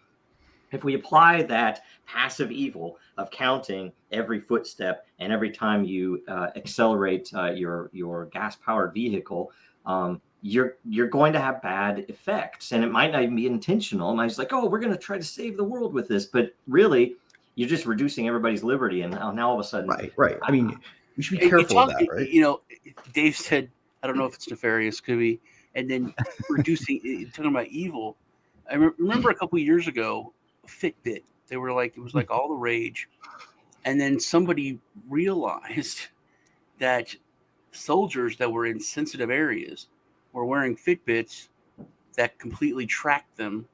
that passive evil of counting every footstep and every time you accelerate your gas-powered vehicle, you're going to have bad effects, and it might not even be intentional. And I was like, oh, we're going to try to save the world with this, but really, you're just reducing everybody's liberty, and now all of a sudden, right. I mean. We should be careful of that, right? Dave said, I don't know if it's nefarious, could be. And then talking about evil. I remember a couple of years ago, Fitbit, they were like, it was like all the rage. And then somebody realized that soldiers that were in sensitive areas were wearing Fitbits that completely tracked them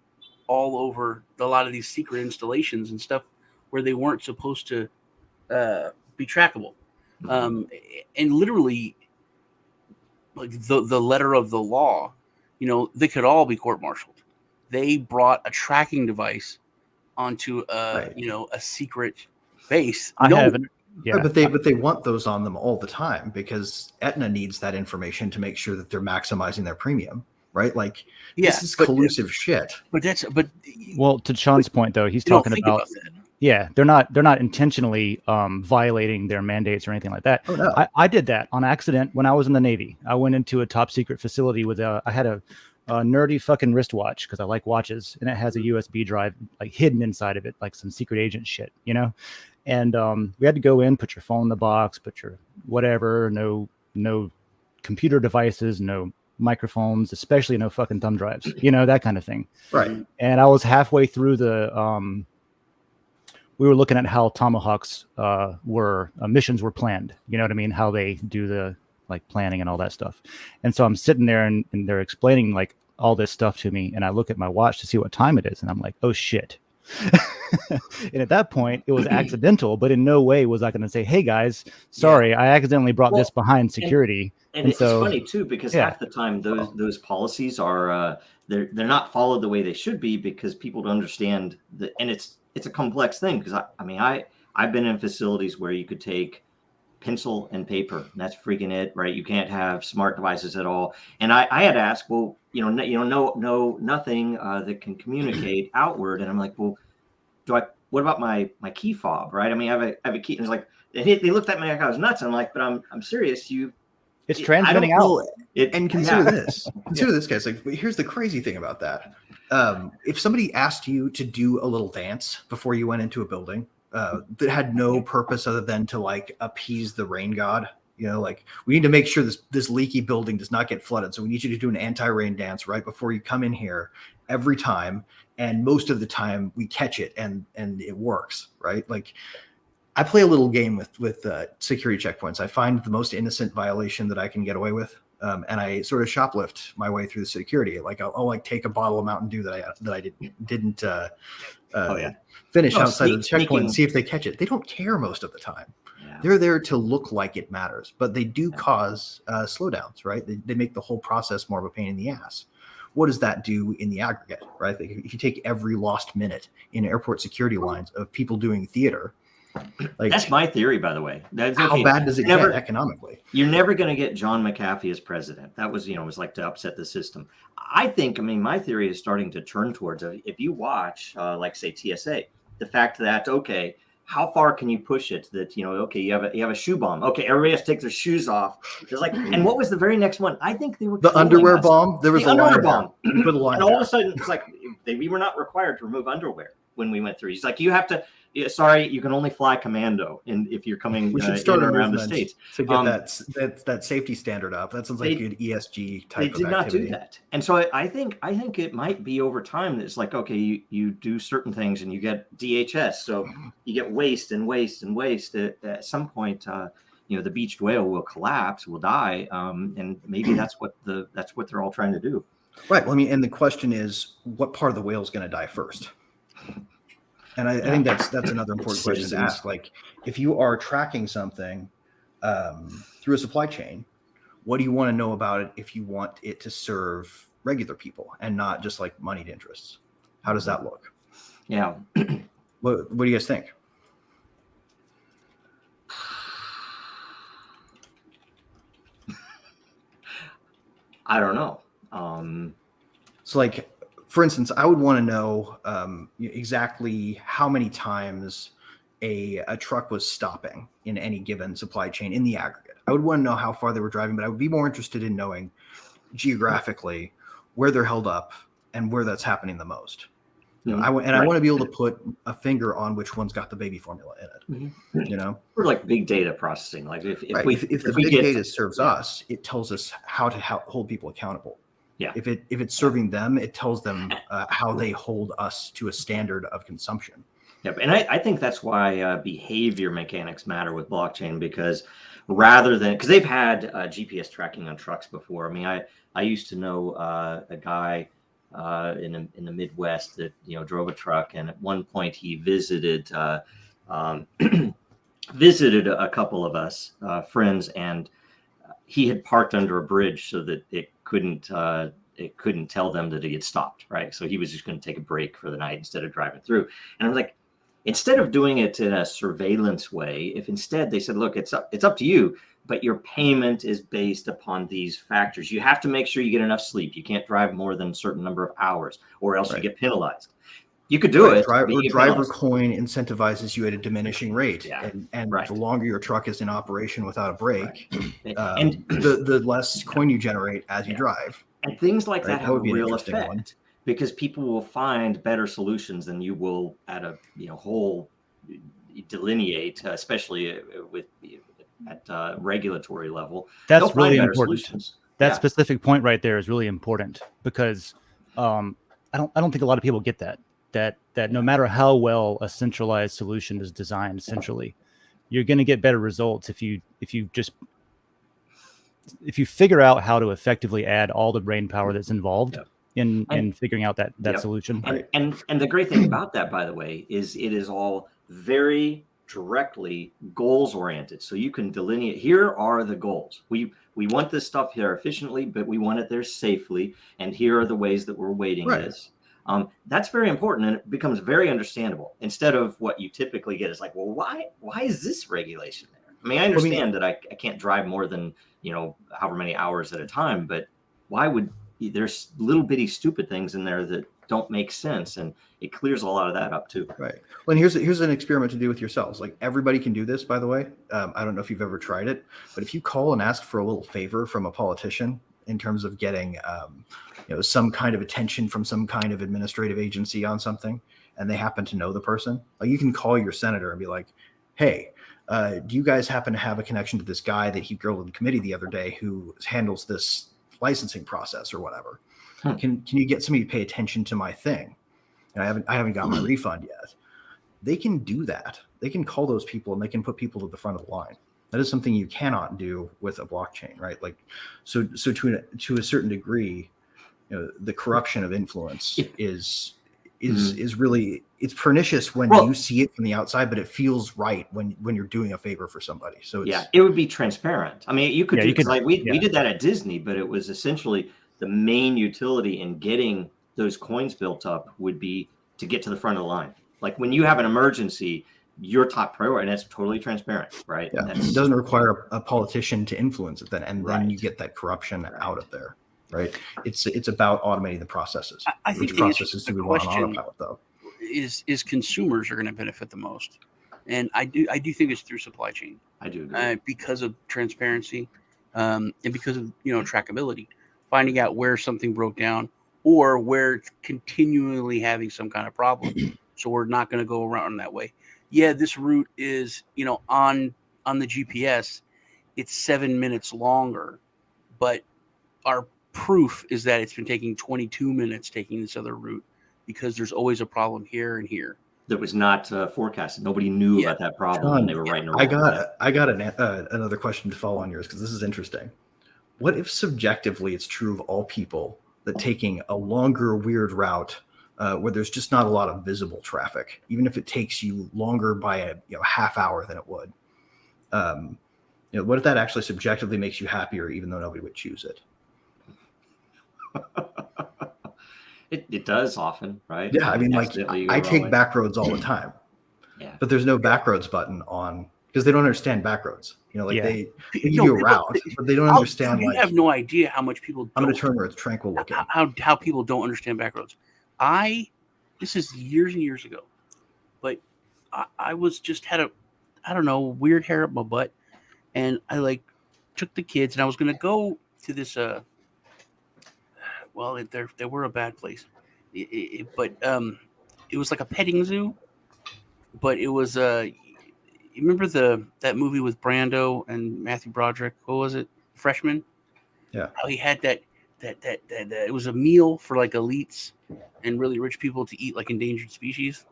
all over a lot of these secret installations and stuff where they weren't supposed to be trackable. And literally, like the letter of the law, they could all be court-martialed. They brought a tracking device onto a secret base. But they want those on them all the time because Aetna needs that information to make sure that they're maximizing their premium, right? Like this is collusive shit. Well, to Sean's point though, he's talking about they're not intentionally violating their mandates or anything like that. Oh, no. I did that on accident when I was in the Navy. I went into a top secret facility with I had a nerdy fucking wristwatch because I like watches, and it has a USB drive like hidden inside of it, like some secret agent shit, And we had to go in, put your phone in the box, put your whatever, no computer devices, no microphones, especially no fucking thumb drives, that kind of thing. Right. And I was halfway through the we were looking at how Tomahawks missions were planned. You know what I mean? How they do the like planning and all that stuff. And so I'm sitting there and they're explaining like all this stuff to me. And I look at my watch to see what time it is. And I'm like, oh shit, And at that point, it was accidental, but in no way was I going to say, "Hey guys, sorry, I accidentally brought this behind security." And it's funny too, because half the time those policies are they're not followed the way they should be, because people don't understand that, and it's a complex thing. Because I've been in facilities where you could take pencil and paper, and that's freaking it, right? You can't have smart devices at all. And I had asked, well, no, nothing that can communicate outward. And I'm like, well, what about my key fob, right? I mean, I have a key. And it's like, they looked at me like I was nuts. I'm like, but I'm serious. It's transmitting out. And consider this. Consider this, guys. Like, here's the crazy thing about that. If somebody asked you to do a little dance before you went into a building, that had no purpose other than to like appease the rain god, like, we need to make sure this leaky building does not get flooded. So we need you to do an anti-rain dance right before you come in here every time. And most of the time we catch it and it works, right? Like, I play a little game with security checkpoints. I find the most innocent violation that I can get away with. And I sort of shoplift my way through the security. Like, I'll like take a bottle of Mountain Dew that I didn't finish outside of the checkpoint and see if they catch it. They don't care most of the time. Yeah. They're there to look like it matters, but they do cause slowdowns, right? They make the whole process more of a pain in the ass. What does that do in the aggregate, right? If you take every lost minute in airport security lines of people doing theater, like, that's my theory, by the way. How bad does it get economically? You're never going to get John McAfee as president. That was, was like to upset the system. I think, my theory is starting to turn towards, if you watch, like say TSA, the fact that, okay, how far can you push it that, okay, you have a shoe bomb. Okay, everybody has to take their shoes off. It's like, and what was the very next one? I think they were the underwear bomb. There was the underwear bomb. You put a line and all of a sudden, it's like we were not required to remove underwear when we went through. He's like, you have to. Sorry, you can only fly commando, and if you're coming we should start around the states to get that safety standard up. That sounds like a good ESG type of activity. They did not do that, and so I think it might be over time that it's like, okay, you do certain things and you get DHS, so you get waste and waste and waste. At some point, the beached whale will collapse, will die, and maybe that's what they're all trying to do. Right. Well, and the question is, what part of the whale is going to die first? And I think that's another important question to ask. Like, if you are tracking something through a supply chain, what do you want to know about it if you want it to serve regular people and not just like moneyed interests? How does that look? Yeah. What do you guys think? I don't know. So like, for instance, I would want to know exactly how many times a truck was stopping in any given supply chain in the aggregate. I would want to know how far they were driving, but I would be more interested in knowing geographically where they're held up and where that's happening the most. I want to be able to put a finger on which one's got the baby formula in it. Or like big data processing. Like if the big data serves us, it tells us how to hold people accountable. Yeah. If it's serving them, it tells them how they hold us to a standard of consumption. Yep. And I think that's why behavior mechanics matter with blockchain, because because they've had GPS tracking on trucks before. I used to know a guy in the Midwest that drove a truck, and at one point he visited visited a couple of us friends, and he had parked under a bridge so that it couldn't tell them that he had stopped, right? So he was just going to take a break for the night instead of driving through. And I was like, instead of doing it in a surveillance way, if instead they said, look, it's up to you, but your payment is based upon these factors. You have to make sure you get enough sleep. You can't drive more than a certain number of hours, or else you get penalized. You could do it. Driver coin incentivizes you at a diminishing rate. Yeah. And the longer your truck is in operation without a brake, and the less coin you generate as you drive. And things like that have a real effect, because people will find better solutions than you will at a whole delineate, especially at regulatory level. That's really important. That specific point right there is really important, because I don't think a lot of people get that no matter how well a centralized solution is designed, essentially, you're going to get better results if you figure out how to effectively add all the brain power that's involved in figuring out that solution. And the great thing about that, by the way, is it is all very directly goals oriented. So you can delineate, here are the goals. We want this stuff here efficiently, but we want it there safely. And here are the ways that we're weighting this. That's very important, and it becomes very understandable, instead of what you typically get is like, well, why is this regulation there? I mean, I understand that I can't drive more than, however many hours at a time, but why would there's little bitty stupid things in there that don't make sense, and it clears a lot of that up too. Right. Well, and here's an experiment to do with yourselves. Like, everybody can do this, by the way. I don't know if you've ever tried it, but if you call and ask for a little favor from a politician in terms of getting some kind of attention from some kind of administrative agency on something, and they happen to know the person, like, you can call your senator and be like, hey, do you guys happen to have a connection to this guy that he grilled in committee the other day who handles this licensing process or whatever? Can you get somebody to pay attention to my thing? And I haven't got my refund yet. They can do that. They can call those people and they can put people to the front of the line. That is something you cannot do with a blockchain, right? Like, so to a certain degree, the corruption of influence is really, it's pernicious when you see it from the outside, but it feels right when you're doing a favor for somebody. So it would be transparent. I mean, you could we did that at Disney, but it was essentially the main utility in getting those coins built up would be to get to the front of the line. Like, when you have an emergency, your top priority, and that's totally transparent, right? Yeah. It doesn't require a politician to influence it then, and then you get that corruption out of there, right? It's about automating the processes. I think which processes do we want on autopilot, though? Is consumers are going to benefit the most, and I do think it's through supply chain. I do agree. Because of transparency, and because of trackability, finding out where something broke down or where it's continually having some kind of problem. So we're not going to go around that way. Yeah, this route is, on the GPS, it's 7 minutes longer, but our proof is that it's been taking 22 minutes taking this other route, because there's always a problem here and here that was not forecasted. Nobody knew about that problem when they were writing a route. I got another question to follow on yours, because this is interesting. What if subjectively it's true of all people that taking a longer, weird route where there's just not a lot of visible traffic, even if it takes you longer by a half hour than it would, what if that actually subjectively makes you happier, even though nobody would choose it? It does often, right? Yeah, I mean, like, I take back roads all the time, but there's no back roads button on, because they don't understand back roads. They give you a route, but they don't understand. You have no idea how much people. I'm going to turn where it's tranquil looking. How people don't understand back roads. This is years and years ago, but I was just had weird hair up my butt, and I took the kids, and I was going to go to this. They were a bad place, but it was like a petting zoo, but it was you remember that movie with Brando and Matthew Broderick? What was it? Freshman? Yeah. How he had that it was a meal for elites and really rich people to eat endangered species.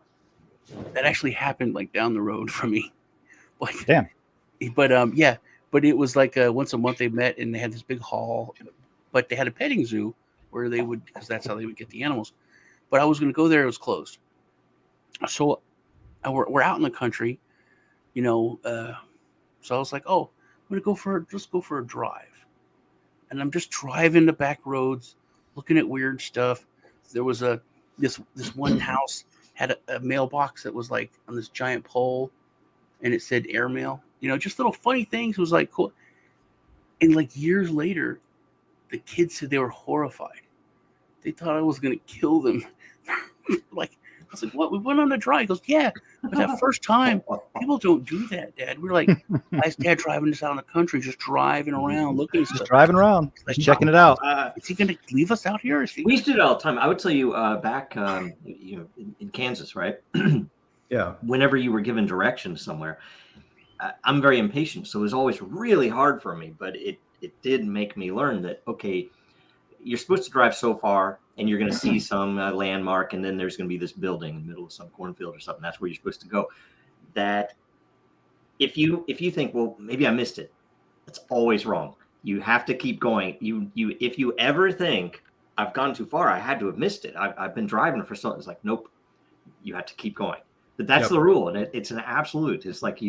That actually happened down the road from me. Damn. But it was once a month they met, and they had this big hall, but they had a petting zoo where they would, because that's how they would get the animals. But I was going to go there. It was closed. So we're out in the country, so I was like, oh, I'm going to just go for a drive. And I'm just driving the back roads, looking at weird stuff. There was this one house had a mailbox that was on this giant pole, and it said airmail. Just little funny things. It was cool. And years later, the kids said they were horrified. They thought I was going to kill them. I was like, what? We went on a drive. He goes, yeah, but that first time, people don't do that, Dad. We're like, nice Dad driving us out in the country, just driving around, looking at stuff. Just driving around, just checking it out. Is he going to leave us out here? We used to do it all the time. I would tell you back in Kansas, right? Yeah. Whenever you were given directions somewhere, I'm very impatient. So it was always really hard for me, but it did make me learn that, okay, you're supposed to drive so far, and you're going to see some landmark, and then there's going to be this building in the middle of some cornfield or something. That's where you're supposed to go. That if you think, well, maybe I missed it, that's always wrong. You have to keep going. If you ever think I've gone too far. I had to have missed it. I've been driving for so. It's like, nope, you have to keep going. But that's the rule, and it's an absolute. It's like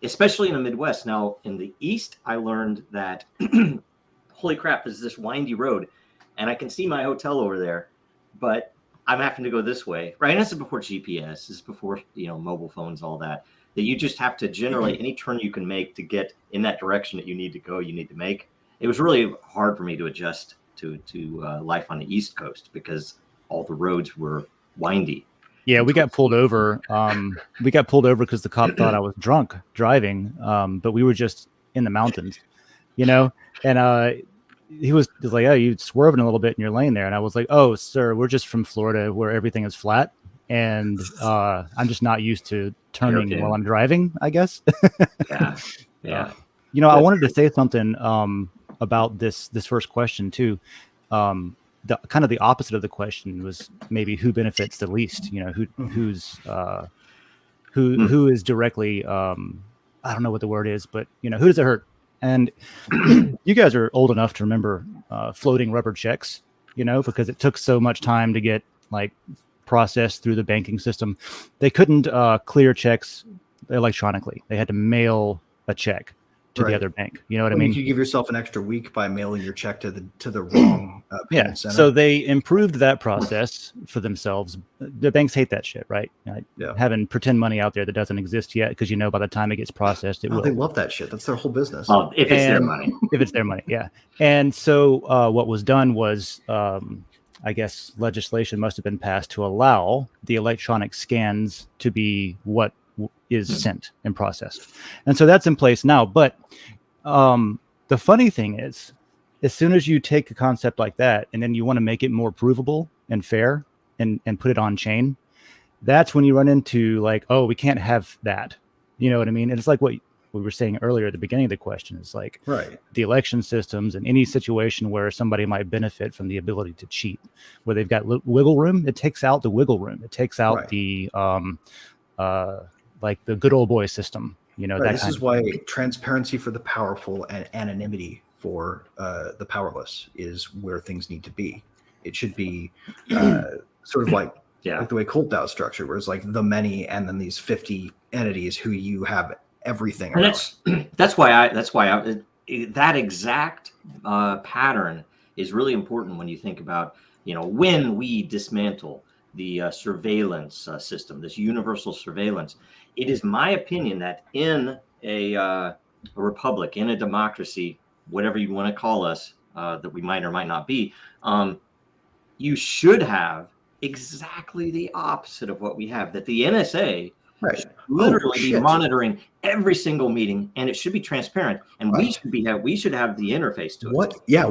especially in the Midwest. Now in the East, I learned that, holy crap, there's this windy road, and I can see my hotel over there, but I'm having to go this way, right? And this is before GPS. This is before mobile phones, all that. That you just have to generally any turn you can make to get in that direction that you need to go, you need to make. It was really hard for me to adjust to life on the East Coast because all the roads were windy. Yeah, we got pulled over. We got pulled over because the cop thought I was drunk driving, but we were just in the mountains, and he was like, "Oh, you swerving a little bit in your lane there," and I was like, "Oh, sir, we're just from Florida where everything is flat, and I'm just not used to turning while I'm driving, I guess." Yeah. I wanted to say something about this first question too. The kind of the opposite of the question was maybe who benefits the least. Who is directly. I don't know what the word is, but who does it hurt? And you guys are old enough to remember floating rubber checks, because it took so much time to get processed through the banking system. They couldn't clear checks electronically. They had to mail a check to the other bank. You know what I mean? You could give yourself an extra week by mailing your check to the wrong payment center. So they improved that process for themselves. The banks hate that shit, right? Having pretend money out there that doesn't exist yet, because by the time it gets processed, it will. They love that shit. That's their whole business. If it's their money. If it's their money, yeah. And so what was done was, I guess legislation must have been passed to allow the electronic scans to be what is sent and processed. And so that's in place now. But the funny thing is, as soon as you take a concept like that and then you want to make it more provable and fair and put it on chain, that's when you run into we can't have that. You know what I mean? And it's like what we were saying earlier at the beginning of the question is the election systems and any situation where somebody might benefit from the ability to cheat, where they've got wiggle room. It takes out the wiggle room. It takes out the the good old boy system, This is why transparency for the powerful and anonymity for the powerless is where things need to be. It should be sort of like the way Cult DAO is structured, where it's the many and then these 50 entities who you have everything. And that's why that exact pattern is really important when you think about when we dismantle the surveillance system, this universal surveillance. It is my opinion that in a republic, in a democracy, whatever you want to call us, that we might or might not be, you should have exactly the opposite of what we have. That the NSA should literally be monitoring every single meeting, and it should be transparent. And we should have the interface to it.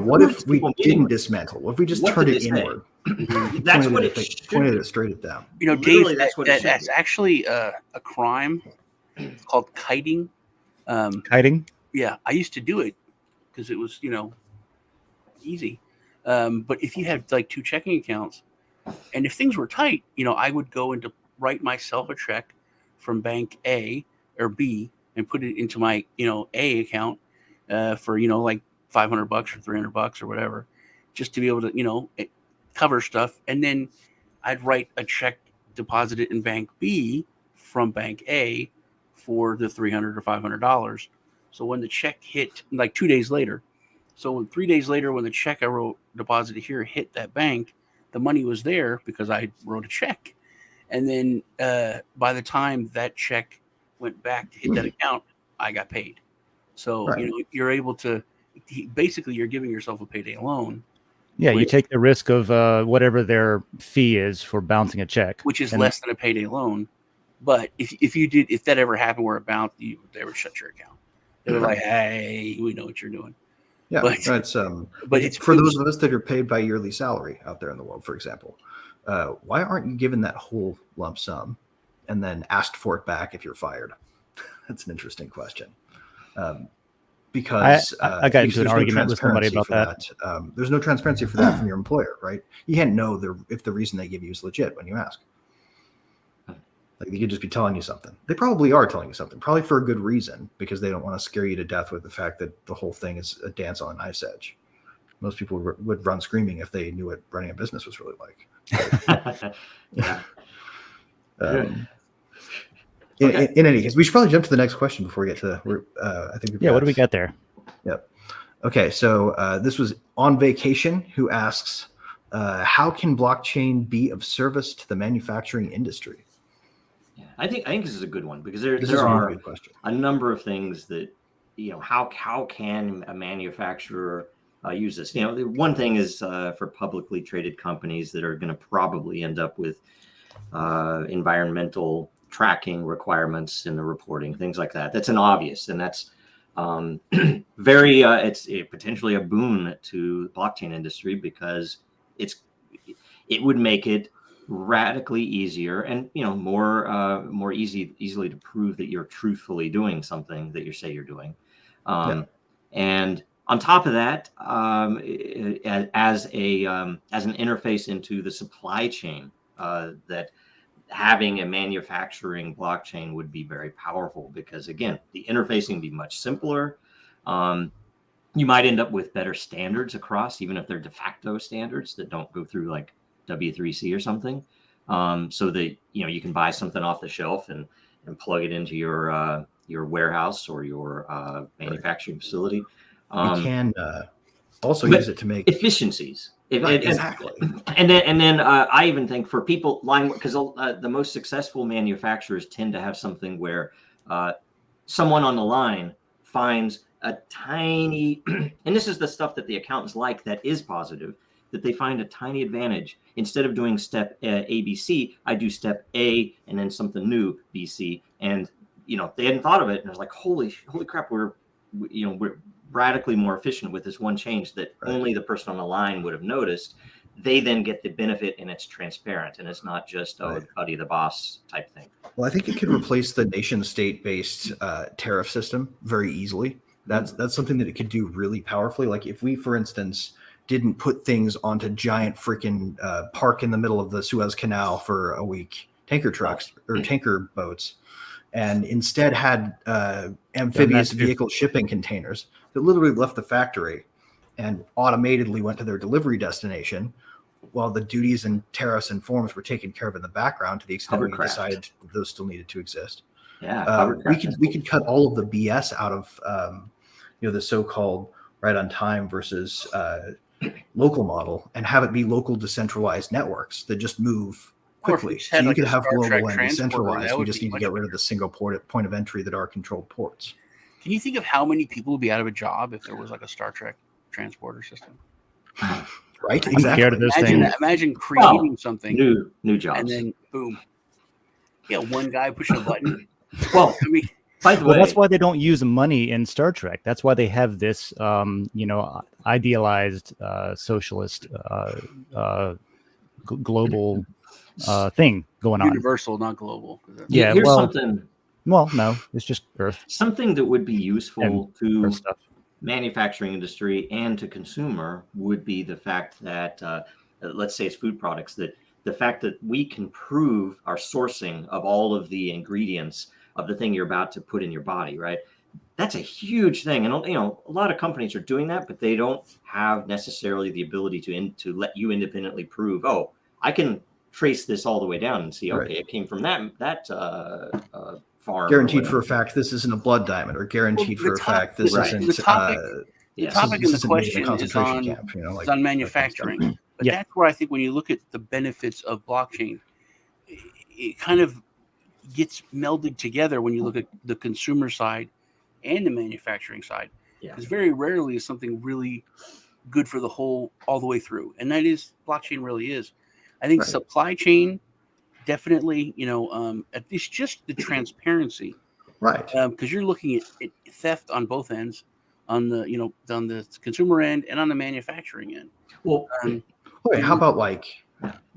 What if we didn't dismantle? What if we just turned it inward? That's what it should pointed it straight at them. Dave, that's actually a crime called kiting. Kiting? Yeah, I used to do it because it was, easy. But if you had 2 checking accounts, and if things were tight, I would go and write myself a check from bank A or B and put it into my, A account for, $500 or $300 or whatever, just to be able to, cover stuff. And then I'd write a check deposited in bank B from bank A for the $300 or $500. So when the check hit 2 days later, 3 days later, when the check I wrote deposited here hit that bank, the money was there because I wrote a check. And then by the time that check went back to hit that account, I got paid. So, you're able to, basically you're giving yourself a payday loan. Yeah, you take the risk of whatever their fee is for bouncing a check, which is less than a payday loan. But if that ever happened where it bounced, they would shut your account. They were like, "Hey, we know what you're doing." Yeah, but it's for those of us that are paid by yearly salary out there in the world, for example. Why aren't you given that whole lump sum and then asked for it back if you're fired? That's an interesting question. Because I got into an argument with somebody about that. There's no transparency for that from your employer, right? You can't know if the reason they give you is legit when you ask. They could just be telling you something. They probably are telling you something, probably for a good reason, because they don't want to scare you to death with the fact that the whole thing is a dance on ice edge. Most people would run screaming if they knew what running a business was really like. Yeah. In any case, we should probably jump to the next question before we get to I think what do we got there? Yep. Okay, so this was On Vacation, who asks, how can blockchain be of service to the manufacturing industry? Yeah, I think this is a good one, because there are a number of things that, how can a manufacturer use this? The one thing is for publicly traded companies that are going to probably end up with environmental tracking requirements in the reporting, things like that. That's an obvious, and that's it's potentially a boon to the blockchain industry, because it would make it radically easier and more easily to prove that you're truthfully doing something that you say you're doing. And on top of that, as an interface into the supply chain, that having a manufacturing blockchain would be very powerful, because again, the interfacing would be much simpler. You might end up with better standards across, even if they're de facto standards that don't go through like W3C or something, so that you can buy something off the shelf and plug it into your warehouse or your manufacturing facility. You can also use it to make efficiencies. Exactly. And then I even think for people because the most successful manufacturers tend to have something where someone on the line finds a tiny, and this is the stuff that the accountants like that is positive, that they find a tiny advantage. Instead of doing step A, B, C, I do step A and then something new, B, C. And, they hadn't thought of it. And I was like, holy crap, we're radically more efficient with this one change that only the person on the line would have noticed. They then get the benefit, and it's transparent, and it's not just buddy the boss type thing. Well, I think it could replace the nation state based tariff system very easily. That's something that it could do really powerfully. Like if we, for instance, didn't put things onto giant freaking park in the middle of the Suez Canal for a week, tanker trucks or tanker boats, and instead had amphibious vehicle shipping containers that literally left the factory and automatically went to their delivery destination, while the duties and tariffs and forms were taken care of in the background to the extent we decided those still needed to exist. Yeah, we could cut all of the BS out of the so-called right on time versus local model, and have it be local decentralized networks that just move quickly. So you could have global and decentralized. We just need to get rid of the single point of entry that are controlled ports. Can you think of how many people would be out of a job if there was like a Star Trek transporter system? Right, exactly. Imagine creating something new jobs, and then boom, one guy pushing a button. Well, I mean, by the way, that's why they don't use money in Star Trek. That's why they have this, idealized socialist global thing going on. Universal, not global. Yeah, here's something. Well, no, it's just Earth. Something that would be useful to manufacturing industry and to consumer would be the fact that, let's say it's food products, that the fact that we can prove our sourcing of all of the ingredients of the thing you're about to put in your body, right? That's a huge thing. And, a lot of companies are doing that, but they don't have necessarily the ability to let you independently prove, I can trace this all the way down and see, it came from that farm. Guaranteed for a fact this isn't a blood diamond, or guaranteed for a fact this isn't the topic in the question is on manufacturing. But that's where I think when you look at the benefits of blockchain, it kind of gets melded together when you look at the consumer side and the manufacturing side. Because very rarely is something really good for the whole all the way through. And that is blockchain really is. I think supply chain, definitely, it's just the transparency, right? Because you're looking at theft on both ends, on the consumer end and on the manufacturing end. Well, how about like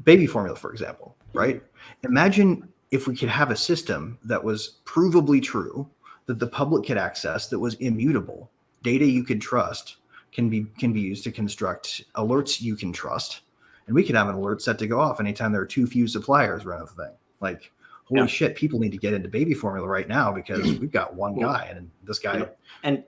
baby formula, for example, right? Imagine if we could have a system that was provably true, that the public could access, that was immutable, data you could trust, can be used to construct alerts you can trust. And we could have an alert set to go off anytime there are too few suppliers run of the thing. Like, holy shit, people need to get into baby formula right now because we've got one guy, and this guy. And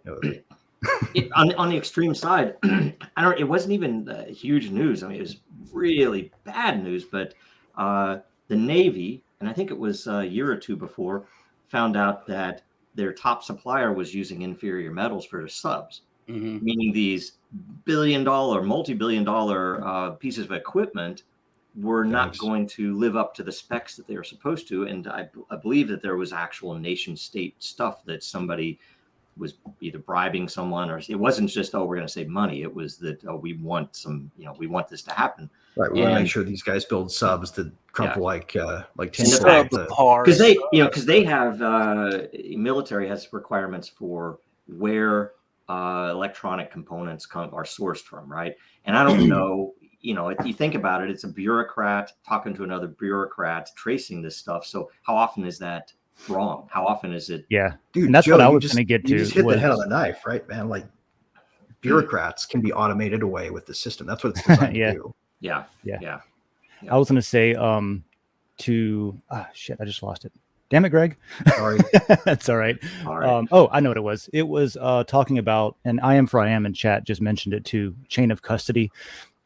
On the extreme side, it wasn't even huge news. I mean, it was really bad news, but the Navy, and I think it was a year or two before, found out that their top supplier was using inferior metals for their subs, meaning these billion-dollar, multi-billion-dollar pieces of equipment were not going to live up to the specs that they were supposed to. And I believe that there was actual nation-state stuff that somebody was either bribing someone, or it wasn't just, we're going to save money. It was that, we want we want this to happen. Right. We want to make sure these guys build subs that crumple like tinfoil. Because they have military has requirements for where electronic components are sourced from, right? And I don't know, if you think about it, it's a bureaucrat talking to another bureaucrat tracing this stuff. So how often is that wrong? How often is it? Yeah, dude, and that's Joe, what I was going to get to. You just hit the head on the knife, right, man? Like bureaucrats can be automated away with the system. That's what it's designed to do. Yeah. I was going to say I just lost it. Damn it, Greg. Sorry. That's all right. All right. I know what it was. It was talking about, and I am in chat just mentioned it too, chain of custody.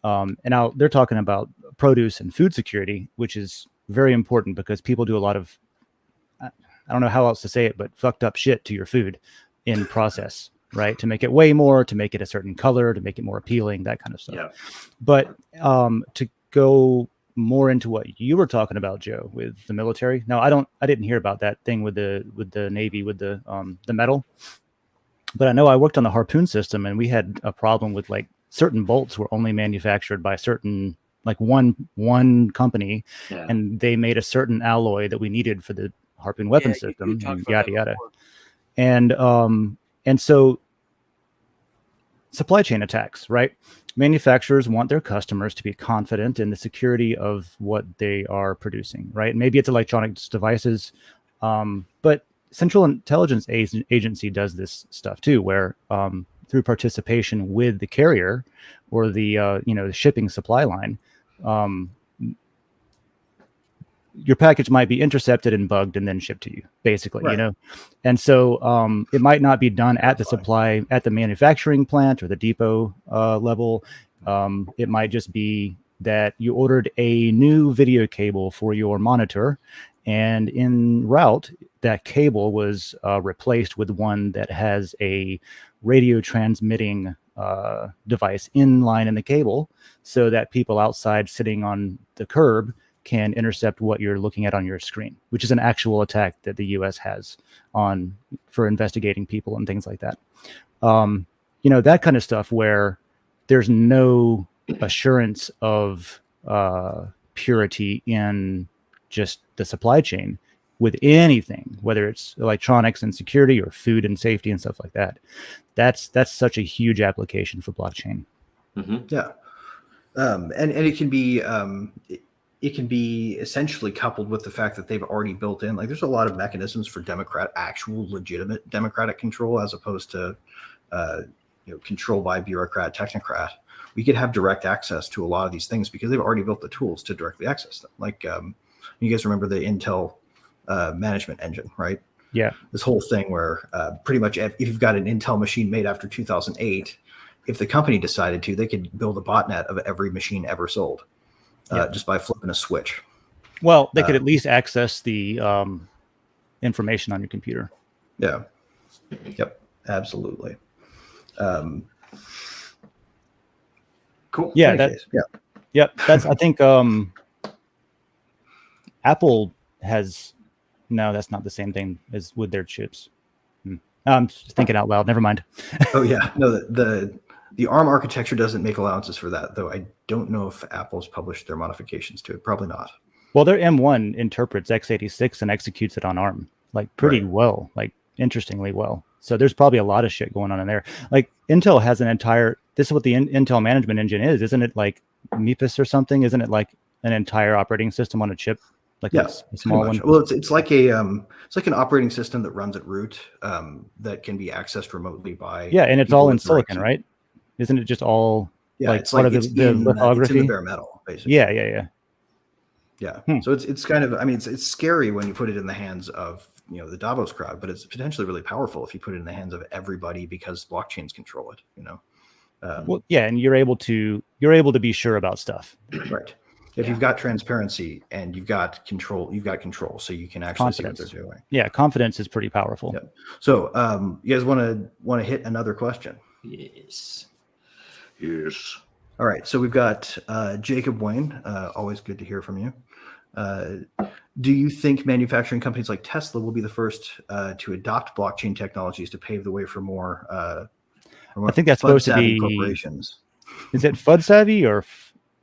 And they're talking about produce and food security, which is very important because people do a lot of, I don't know how else to say it, but fucked up shit to your food in process, right? To make it weigh more, to make it a certain color, to make it more appealing, that kind of stuff. Yeah. But to go more into what you were talking about, Joe, with the military. Now, I didn't hear about that thing with the Navy, with the metal, but I know I worked on the harpoon system, and we had a problem with like certain bolts were only manufactured by certain, like one company, and they made a certain alloy that we needed for the harpoon weapon system, yada yada. And so supply chain attacks, right? Manufacturers want their customers to be confident in the security of what they are producing, right? Maybe it's electronics devices, but Central Intelligence Agency does this stuff too, where through participation with the carrier or the the shipping supply line, your package might be intercepted and bugged and then shipped to you, basically, right. And so it might not be done at the manufacturing plant or the depot level. It might just be that you ordered a new video cable for your monitor, and en route, that cable was replaced with one that has a radio transmitting device in line in the cable, so that people outside sitting on the curb can intercept what you're looking at on your screen, which is an actual attack that the U.S. has for investigating people and things like that. That kind of stuff where there's no assurance of purity in just the supply chain with anything, whether it's electronics and security or food and safety and stuff like that. That's such a huge application for blockchain. Mm-hmm. Yeah. And it can be essentially coupled with the fact that they've already built in, like, there's a lot of mechanisms for actual legitimate democratic control, as opposed to, control by bureaucrat, technocrat. We could have direct access to a lot of these things because they've already built the tools to directly access them. Like, you guys remember the Intel management engine, right? Yeah. This whole thing where pretty much if you've got an Intel machine made after 2008, if the company decided to, they could build a botnet of every machine ever sold. Just by flipping a switch. Well, they could at least access the information on your computer. Yeah. Yep. Absolutely. Cool. Yeah. Yep. That's, I think, Apple has, no, that's not the same thing as with their chips. I'm just thinking out loud. Never mind. Oh yeah. No, the ARM architecture doesn't make allowances for that, though. I don't know if Apple's published their modifications to it. Probably not. Well, their M1 interprets x86 and executes it on ARM, like pretty well, like interestingly well. So there's probably a lot of shit going on in there. Like Intel has this is what the Intel management engine is. Isn't it like MIPS or something? Isn't it like an entire operating system on a chip? Like a small one? Well, it's like an operating system that runs at root that can be accessed remotely by. Yeah, and it's all in silicon, right? Isn't it just all like part of the lithography? It's in the bare metal, basically. Yeah. So it's kind of, I mean, it's scary when you put it in the hands of the Davos crowd, but it's potentially really powerful if you put it in the hands of everybody because blockchains control it. Well, yeah, and you're able to be sure about stuff. Right. If you've got transparency and you've got control, so you can actually see what they're doing. Yeah, confidence is pretty powerful. Yep. So, you guys want to hit another question? Yes. All right. So we've got Jacob Wayne. Always good to hear from you. Do you think manufacturing companies like Tesla will be the first to adopt blockchain technologies to pave the way for more? I think that's supposed to be corporations. Is it FUD savvy or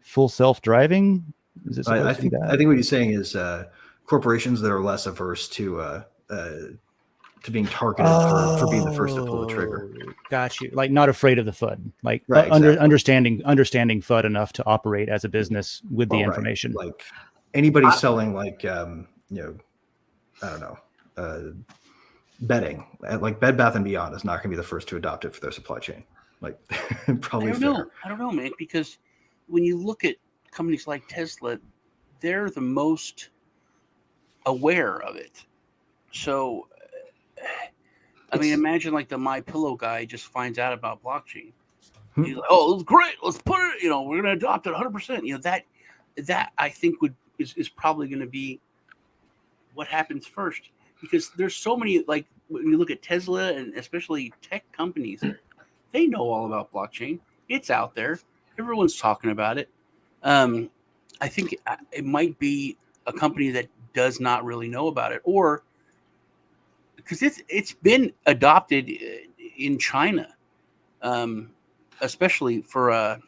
full self-driving? Is it I think what he's saying is corporations that are less averse to being targeted for being the first to pull the trigger. Got you. Like not afraid of the FUD. Like exactly. understanding FUD enough to operate as a business with the information. Right. Like anybody selling like I don't know, bedding, like Bed Bath & Beyond is not going to be the first to adopt it for their supply chain. Like probably I don't know, man, because when you look at companies like Tesla, they're the most aware of it. So, I mean, imagine like the MyPillow guy just finds out about blockchain. He's like, "Oh, it's great. Let's put it. We're going to adopt it 100%." That I think is probably going to be what happens first, because there's so many, like when you look at Tesla and especially tech companies, they know all about blockchain. It's out there. Everyone's talking about it. I think it might be a company that does not really know about it, or because it's been adopted in China, especially for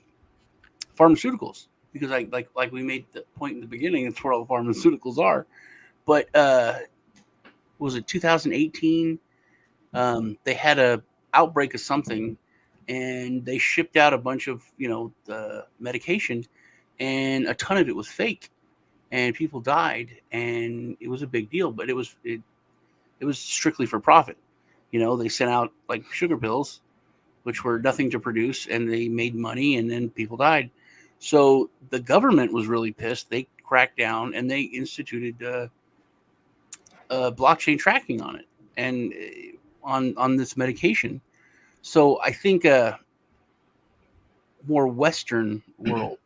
pharmaceuticals. Because like we made the point in the beginning, it's where all the pharmaceuticals are. But was it 2018? They had a outbreak of something, and they shipped out a bunch of the medication, and a ton of it was fake, and people died, and it was a big deal. But it was strictly for profit. They sent out like sugar pills, which were nothing to produce, and they made money, and then people died. So the government was really pissed. They cracked down and they instituted blockchain tracking on it and on this medication. So I think more Western world,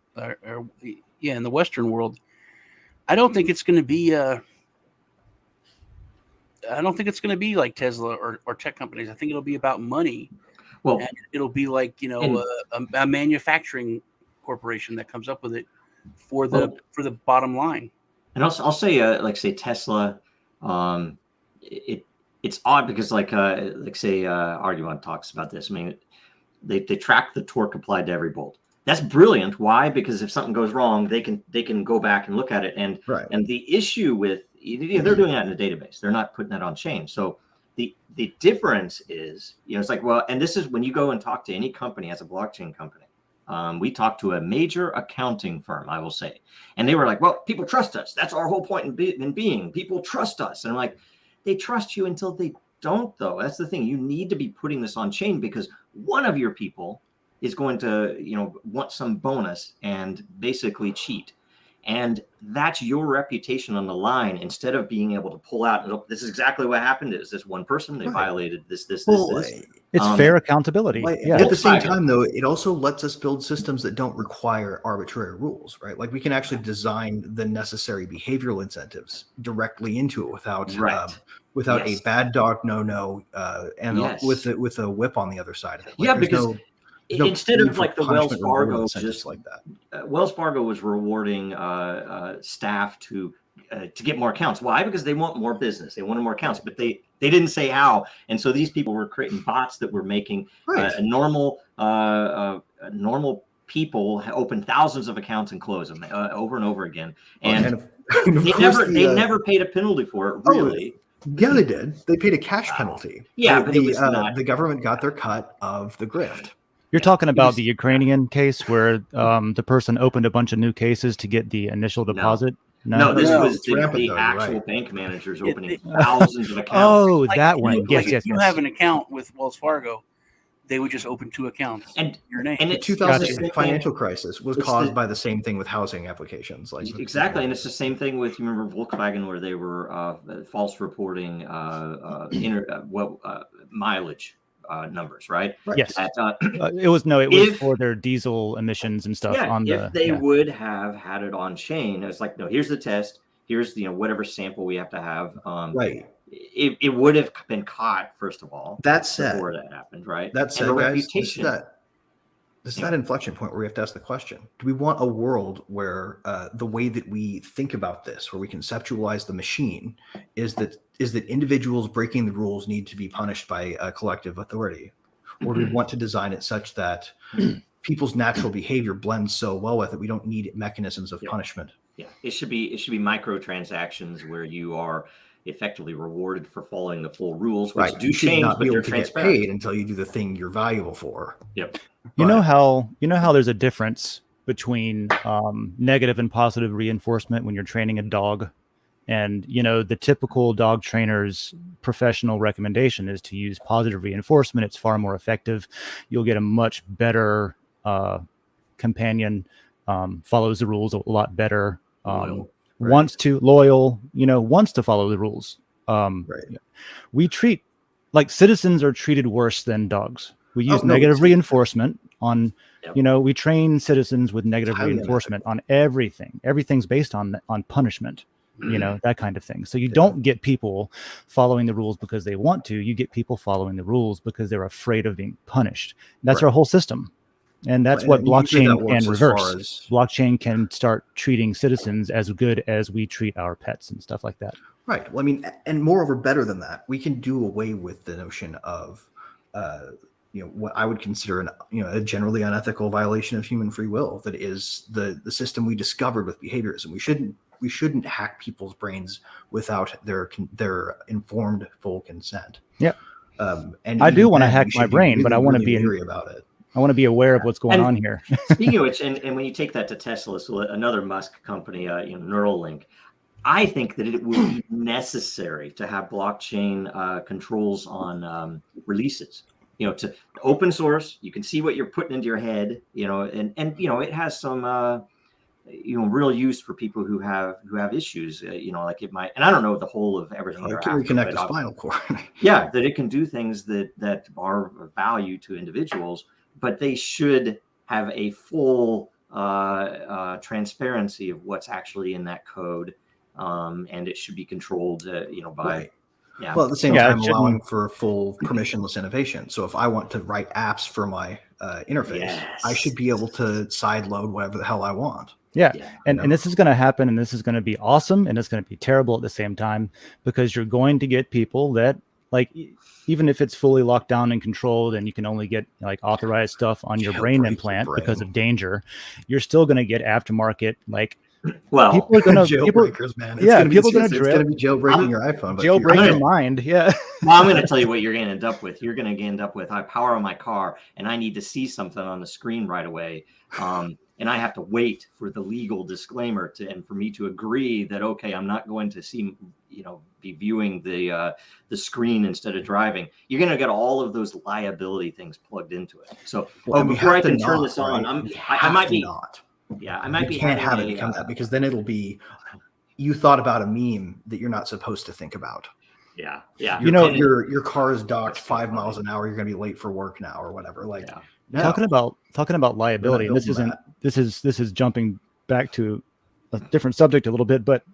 in the Western world, I don't think it's going to be. I don't think it's going to be like Tesla or tech companies. I think it'll be about money. Well, and it'll be like a manufacturing corporation that comes up with it for the bottom line. And I'll say say Tesla, it's odd because Argument talks about this. I mean, they track the torque applied to every bolt. That's brilliant. Why? Because if something goes wrong, they can go back and look at it. And and the issue with they're doing that in a database. They're not putting that on chain. So the difference is it's like, well, and this is when you go and talk to any company as a blockchain company. We talked to a major accounting firm, I will say, and they were like, well, people trust us. That's our whole point in being. People trust us. And I'm like, they trust you until they don't, though. That's the thing. You need to be putting this on chain because one of your people is going to, want some bonus and basically cheat. And that's your reputation on the line instead of being able to pull out. And this is exactly what happened. Is this one person? They violated this. This. It's fair accountability. At the same time, though, it also lets us build systems that don't require arbitrary rules, right? Like we can actually design the necessary behavioral incentives directly into it without a bad dog with a whip on the other side of it. Like, because instead of like the Wells Fargo, just like that, Wells Fargo was rewarding staff to get more accounts. Why? Because they want more business. They wanted more accounts, but they didn't say how. And so these people were creating bots that were making normal people open thousands of accounts and close them over and over again. And they never paid a penalty for it, really. Yeah, they did. They paid a cash penalty. Yeah, but the government got their cut of the grift. You're talking about the Ukrainian case where the person opened a bunch of new cases to get the initial deposit? No, this was the actual bank managers opening thousands of accounts. Oh, that one. Yes. You have an account with Wells Fargo. they would just open 2 accounts and your name. And the 2008 financial crisis was caused by the same thing with housing applications. Exactly, and it's the same thing with, you remember Volkswagen, where they were false reporting mileage numbers, right? Yes. It was for their diesel emissions and stuff. If they would have had it on chain, it's like, no, here's the test. Here's whatever sample we have to have. Right. It would have been caught, first of all. That said, before that happened, right? That said, guys, this is that inflection point where we have to ask the question: do we want a world where the way that we think about this, where we conceptualize the machine, is that individuals breaking the rules need to be punished by a collective authority, or do we want to design it such that people's natural behavior blends so well with it we don't need mechanisms of punishment? Yeah, it should be microtransactions where you are effectively rewarded for following the full rules, which do change, not but be they're able to get transparent. paid until you do the thing you're valuable for. Yep. You know how there's a difference between negative and positive reinforcement when you're training a dog, and the typical dog trainer's professional recommendation is to use positive reinforcement. It's far more effective. You'll get a much better companion, follows the rules a lot better. Wants to follow the rules. We treat citizens are treated worse than dogs. We use negative reinforcement on, we train citizens with negative reinforcement on everything. Everything's based on punishment, that kind of thing. So you don't get people following the rules because they want to. You get people following the rules because they're afraid of being punished. That's our whole system. And that's what blockchain can reverse. Blockchain can start treating citizens as good as we treat our pets and stuff like that. Right. Well, I mean, and moreover, better than that, we can do away with the notion of, what I would consider a generally unethical violation of human free will. That is the system we discovered with behaviorism. We shouldn't hack people's brains without their informed full consent. Yeah. And I do want to hack my brain, but I want to be leery about it. I want to be aware of what's going on here. Speaking of which, and when you take that to Tesla, so another Musk company, Neuralink, I think that it would be necessary to have blockchain controls on releases. To open source, you can see what you're putting into your head. And it has some real use for people who have issues. Like it might, and I don't know the whole of everything. It can reconnect the spinal cord. Yeah, that it can do things that are of value to individuals. But they should have a full transparency of what's actually in that code, and it should be controlled, by. Right. Yeah. Well, at the same time, allowing for full permissionless innovation. So if I want to write apps for my interface, I should be able to sideload whatever the hell I want. Yeah. And this is going to happen, and this is going to be awesome, and it's going to be terrible at the same time, because you're going to get people that, even if it's fully locked down and controlled and you can only get authorized stuff on your brain implant because of danger, you're still going to get aftermarket people are going to jailbreakers, man. It's gonna be jailbreaking your iPhone, jailbreak your mind. Yeah. Well, I'm going to tell you what you're going to end up with. You're going to end up with, I power on my car and I need to see something on the screen right away. And I have to wait for the legal disclaimer and for me to agree that, okay, I'm not going to see, be viewing the screen instead of driving. You're going to get all of those liability things plugged into it. So before I can turn this on, I might be not. Yeah, I might be. You can't have it become that, because then it'll be, you thought about a meme that you're not supposed to think about. Yeah. Your car is docked 5 miles an hour. You're going to be late for work now or whatever. No. Talking about liability, and this is jumping back to a different subject a little bit, but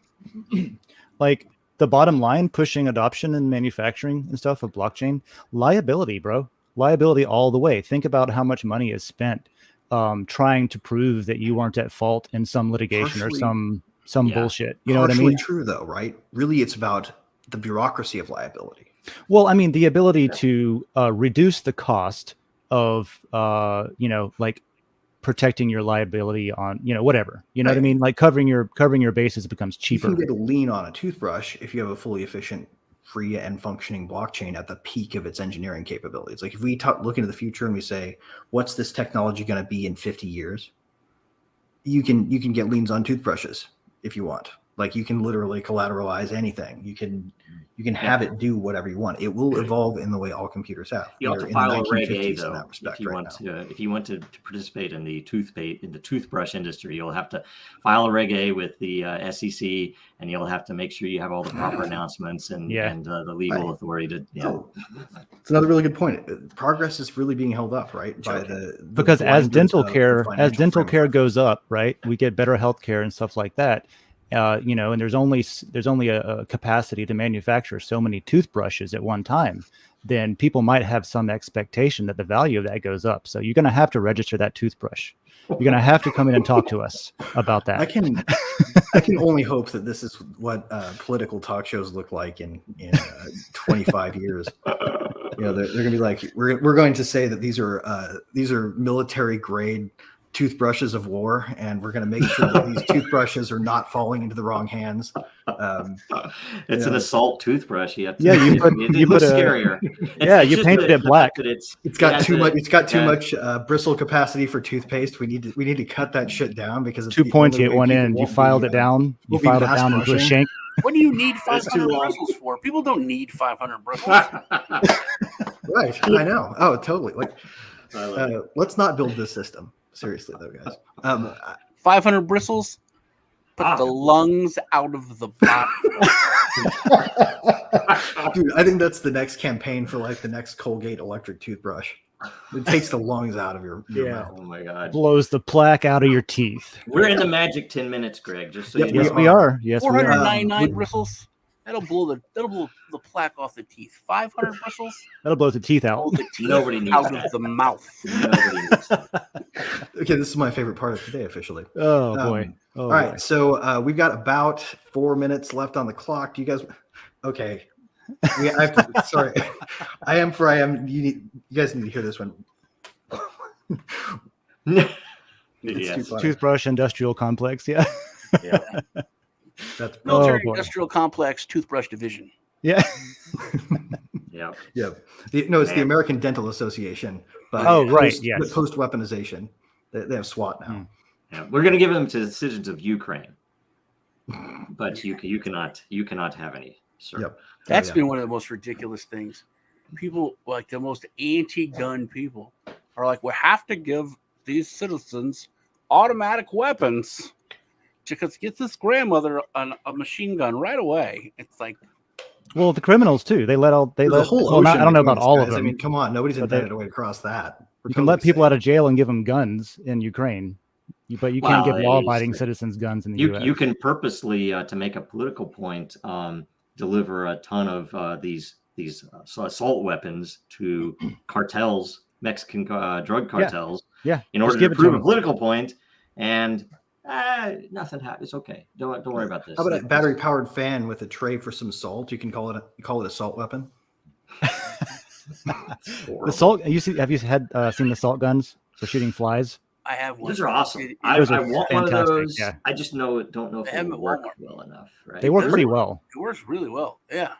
the bottom line, pushing adoption and manufacturing and stuff of blockchain, liability all the way. Think about how much money is spent trying to prove that you weren't at fault in some litigation or some bullshit. You know what I mean? True though, right? Really, it's about the bureaucracy of liability. Well, I mean, the ability to reduce the cost of protecting your liability on whatever, what I mean, covering your bases becomes cheaper. You can get a lien on a toothbrush if you have a fully efficient, free and functioning blockchain at the peak of its engineering capabilities. If we look into the future and we say, what's this technology going to be in 50 years? You can get liens on toothbrushes if you want. Like you can literally collateralize anything. You can have it do whatever you want. It will evolve in the way all computers have. You have to file a Reg A though, if you want to participate in the toothbrush industry. You'll have to file a Reg A with the SEC, and you'll have to make sure you have all the proper announcements and the legal authority to. Yeah. Oh, it's another really good point. Progress is really being held up, right, by because as dental care goes up, right, we get better health care and stuff like that. And there's only a capacity to manufacture so many toothbrushes at one time, then people might have some expectation that the value of that goes up. So you're going to have to register that toothbrush. You're going to have to come in and talk to us about that. I can only hope that this is what political talk shows look like in 25 years. They're going to be like, we're going to say that these are military grade toothbrushes of war, and we're going to make sure that these toothbrushes are not falling into the wrong hands. It's an assault toothbrush. You put scarier. You painted it black. It's got too much bristle capacity for toothpaste. We need to cut that shit down because it's too pointy at one end. You filed it down. You filed it down into a shank. What do you need 500 bristles for? People don't need 500 bristles. Right. I know. Oh, totally. Like, let's not build this system. Seriously, though, guys. 500 bristles, put the lungs out of the body. Dude, I think that's the next campaign for like the next Colgate electric toothbrush. It takes the lungs out of your mouth. Oh my God. Blows the plaque out of your teeth. We're in the magic 10 minutes, Greg. Just so you know. Yes, we are. Yes, 499 bristles. That'll blow the plaque off the teeth. 500 bristles. That'll blow the teeth out. Nobody needs out that. of the mouth. Nobody needs that. Okay, this is my favorite part of today, officially. Oh boy! All right, so we've got about 4 minutes left on the clock. Do you guys? Okay, I have to. Sorry, I am. You guys need to hear this one. Toothbrush industrial complex. Yeah. That's military industrial complex toothbrush division. Yeah. Yeah. It's the American Dental Association. But right. Yes. Post weaponization. They have SWAT now. Yeah. We're going to give them to the citizens of Ukraine, but you cannot have any. Sir. Yep. That's been one of the most ridiculous things. People, like the most anti-gun people, are like, we have to give these citizens automatic weapons. Because get this grandmother a machine gun right away. It's like, well, the criminals too. They let the whole ocean. I don't know about all of them. I mean, come on, nobody's invented a way to cross that. You can let people out of jail and give them guns in Ukraine, but you can't give law-abiding citizens guns in the U.S. You can purposely, to make a political point, deliver a ton of these assault weapons to cartels, Mexican drug cartels, in order to prove a political point, and nothing happens. It's okay. Don't worry about this. How about a battery-powered fan with a tray for some salt? You can call it a salt weapon. The salt. Have you seen the salt guns for shooting flies? I have one. Those are awesome. I want one of those. Yeah. I just don't know if they work well enough. Right? They work pretty well. It works really well. Yeah.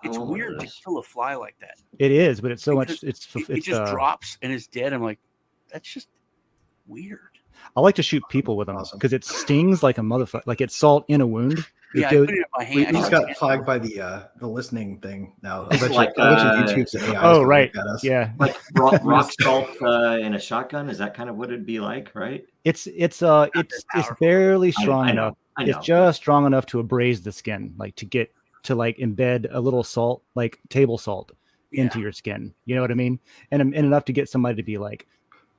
It's weird to kill a fly like that. It is, but it's so much. It just drops and it's dead. I'm like, that's just weird. I like to shoot people with them because it stings like a motherfucker. Like it's salt in a wound. I put it in my hand. We just got flagged by the listening thing now. It's like YouTube's AI. Oh right, yeah. Like rock salt in a shotgun. Is that kind of what it'd be like, right? It's barely strong enough. I know. It's just strong enough to abrade the skin, like to get to like embed a little salt, like table salt, into your skin. You know what I mean? And enough to get somebody to be like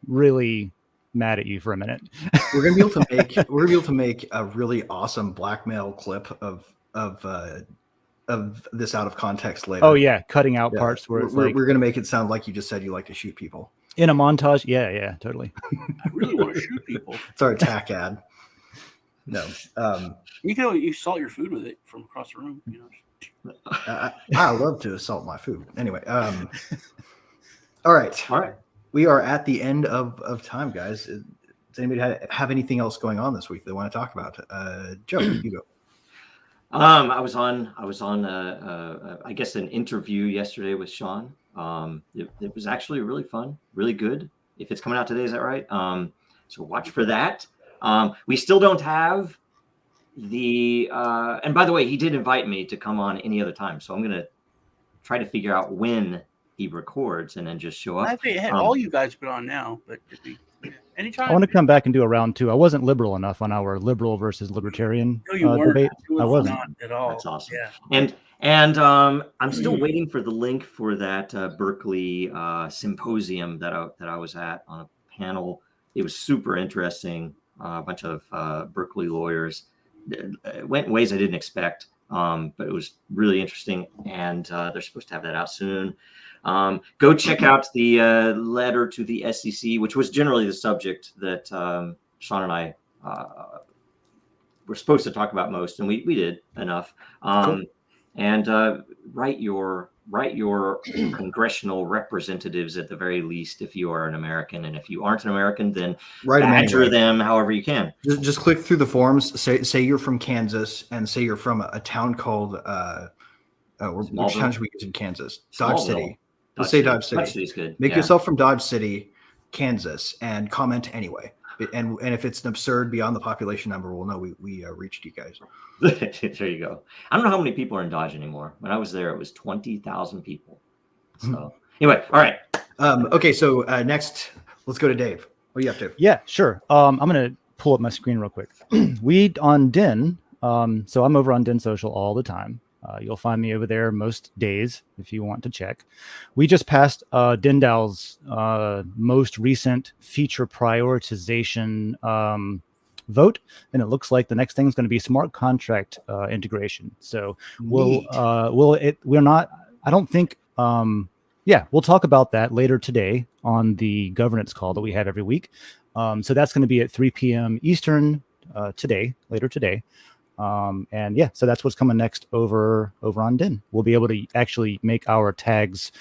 really mad at you for a minute. We're gonna be able to make a really awesome blackmail clip of this out of context later. Oh yeah, cutting out parts where we're gonna make it sound like you just said you like to shoot people in a montage. Yeah, totally. I really want to shoot people. It's our attack ad. No, you salt your food with it from across the room. You know, I love to assault my food. Anyway, all right. We are at the end of time, guys. Does anybody have anything else going on this week they want to talk about? Joe, you go. I was on I guess an interview yesterday with Sean. It was actually really fun, really good. If it's coming out today, is that right? So watch for that. We still don't have and by the way, he did invite me to come on any other time, so I'm gonna try to figure out when he records and then just show up. I think all you guys put on now, but anytime. I want to come back and do a round 2. I wasn't liberal enough on our liberal versus libertarian debate. I wasn't not at all. That's awesome. Yeah. And I'm still waiting for the link for that Berkeley symposium that I was at on a panel. It was super interesting. A bunch of Berkeley lawyers. It went in ways I didn't expect, but it was really interesting. And they're supposed to have that out soon. Go check out the letter to the SEC, which was generally the subject that Sean and I were supposed to talk about most, and we did enough. Cool. And write your congressional representatives at the very least if you are an American, and if you aren't an American, then badger them however you can. Just click through the forms. Say you're from Kansas, and say you're from a town called which town should we get in Kansas? Dodge City. Let's say Dodge City. Dodge City's good. Make yourself from Dodge City, Kansas, and comment anyway. And if it's an absurd beyond the population number, we'll know we reached you guys. There you go. I don't know how many people are in Dodge anymore. When I was there, it was 20,000 people. So anyway, all right. Okay, so next, let's go to Dave. What are you up to? Yeah, sure. I'm going to pull up my screen real quick. We on DIN, so I'm over on DIN Social all the time. You'll find me over there most days if you want to check. We just passed Dindal's most recent feature prioritization vote, and it looks like the next thing is going to be smart contract integration. So we'll talk about that later today on the governance call that we have every week. So that's going to be at 3 p.m. Eastern later today. So that's what's coming next over on DIN. We'll be able to actually make our tags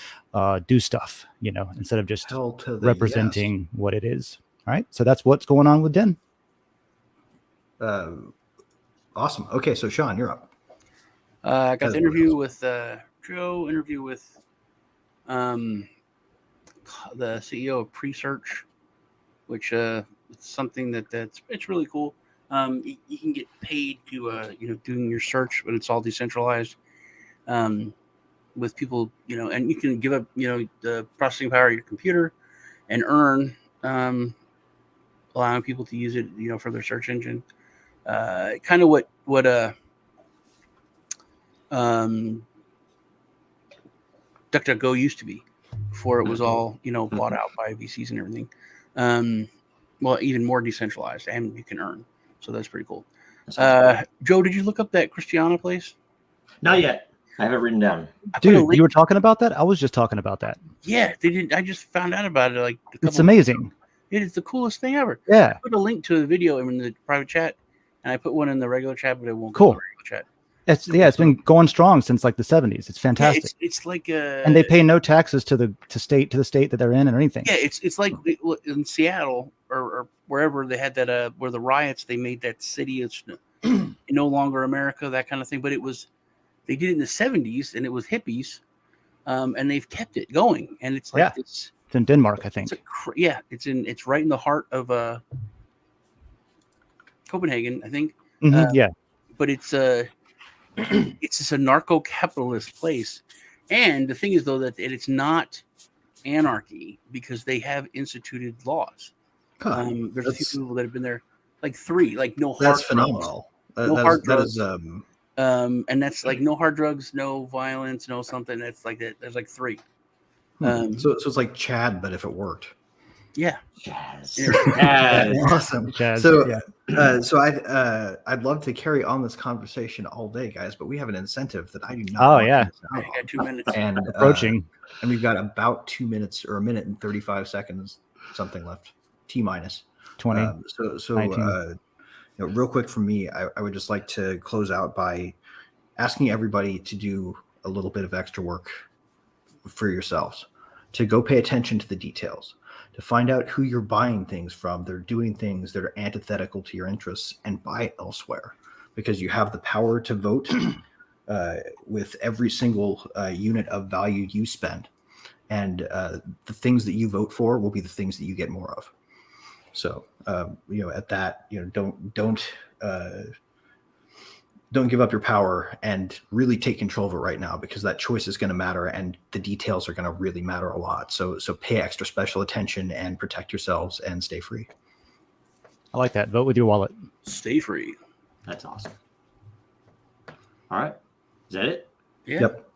do stuff, instead of just representing what it is. All right. So that's what's going on with DIN. Awesome. Okay. So Sean, you're up. I got the interview with Joe, interview with the CEO of Presearch, which it's something it's really cool. You can get paid to doing your search, but it's all decentralized with people, and you can give up the processing power of your computer and earn, allowing people to use it for their search engine. Kind of what DuckDuckGo used to be before it was all bought out by VCs and everything. Well, even more decentralized, and you can earn. So that's pretty cool. Joe, did you look up that Christiana place? Not yet. I have it written down. Dude, you were talking about that? I was just talking about that. Yeah, they did. I just found out about it it's amazing. It is the coolest thing ever. Yeah. I put a link to the video in the private chat, and I put one in the regular chat, but it won't go in the regular chat. It's been going strong since like the 70s. It's fantastic. Yeah, it's like and they pay no taxes to the state that they're in or anything. Yeah, it's like in Seattle or wherever they had that where the riots, they made that city it's no longer America, that kind of thing. But they did it in the 70s, and it was hippies, and they've kept it going. And it's like it's in Denmark, I think. It's right in the heart of Copenhagen, I think. But it's just a narco-capitalist place. And the thing is, though, that it's not anarchy because they have instituted laws. There's a few people that have been there, like 3, like no hard drugs. That's phenomenal. Hard drugs. And that's like no hard drugs, no violence, no something. That's like that. There's like 3. So it's like Chad, but if it worked. Yeah. Chaz. Awesome. Chaz, so I'd love to carry on this conversation all day, guys, but we have an incentive that I do not. Oh yeah. I got 2 minutes. And approaching. And we've got about 2 minutes or a minute and 35 seconds, something left. T-minus 20. Real quick from me, I would just like to close out by asking everybody to do a little bit of extra work for yourselves, to go pay attention to the details, to find out who you're buying things from. They're doing things that are antithetical to your interests, and buy elsewhere, because you have the power to vote with every single unit of value you spend. And the things that you vote for will be the things that you get more of. So, at that, don't don't give up your power and really take control of it right now, because that choice is going to matter and the details are going to really matter a lot. So pay extra special attention and protect yourselves and stay free. I like that. Vote with your wallet. Stay free. That's awesome. All right. Is that it? Yeah. Yep.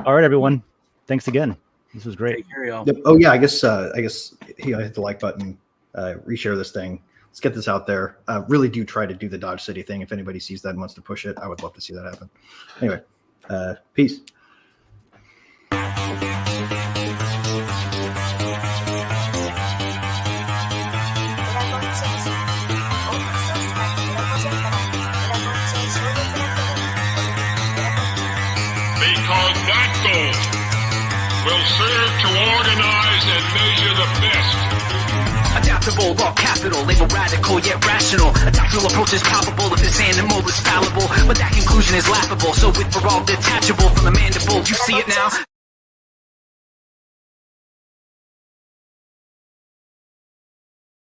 All right, everyone. Thanks again. This was great. Take care, y'all. Yep. Oh yeah, I guess hit the like button, reshare this thing. Let's get this out there. Really do try to do the Dodge City thing. If anybody sees that and wants to push it, I would love to see that happen. Anyway, peace. Because that goal will serve to organize and measure the best. Adaptable, all capital, label radical yet rational. A tactical approach is palpable if this animal is fallible, but that conclusion is laughable. So with for all detachable from the mandible, you see it now.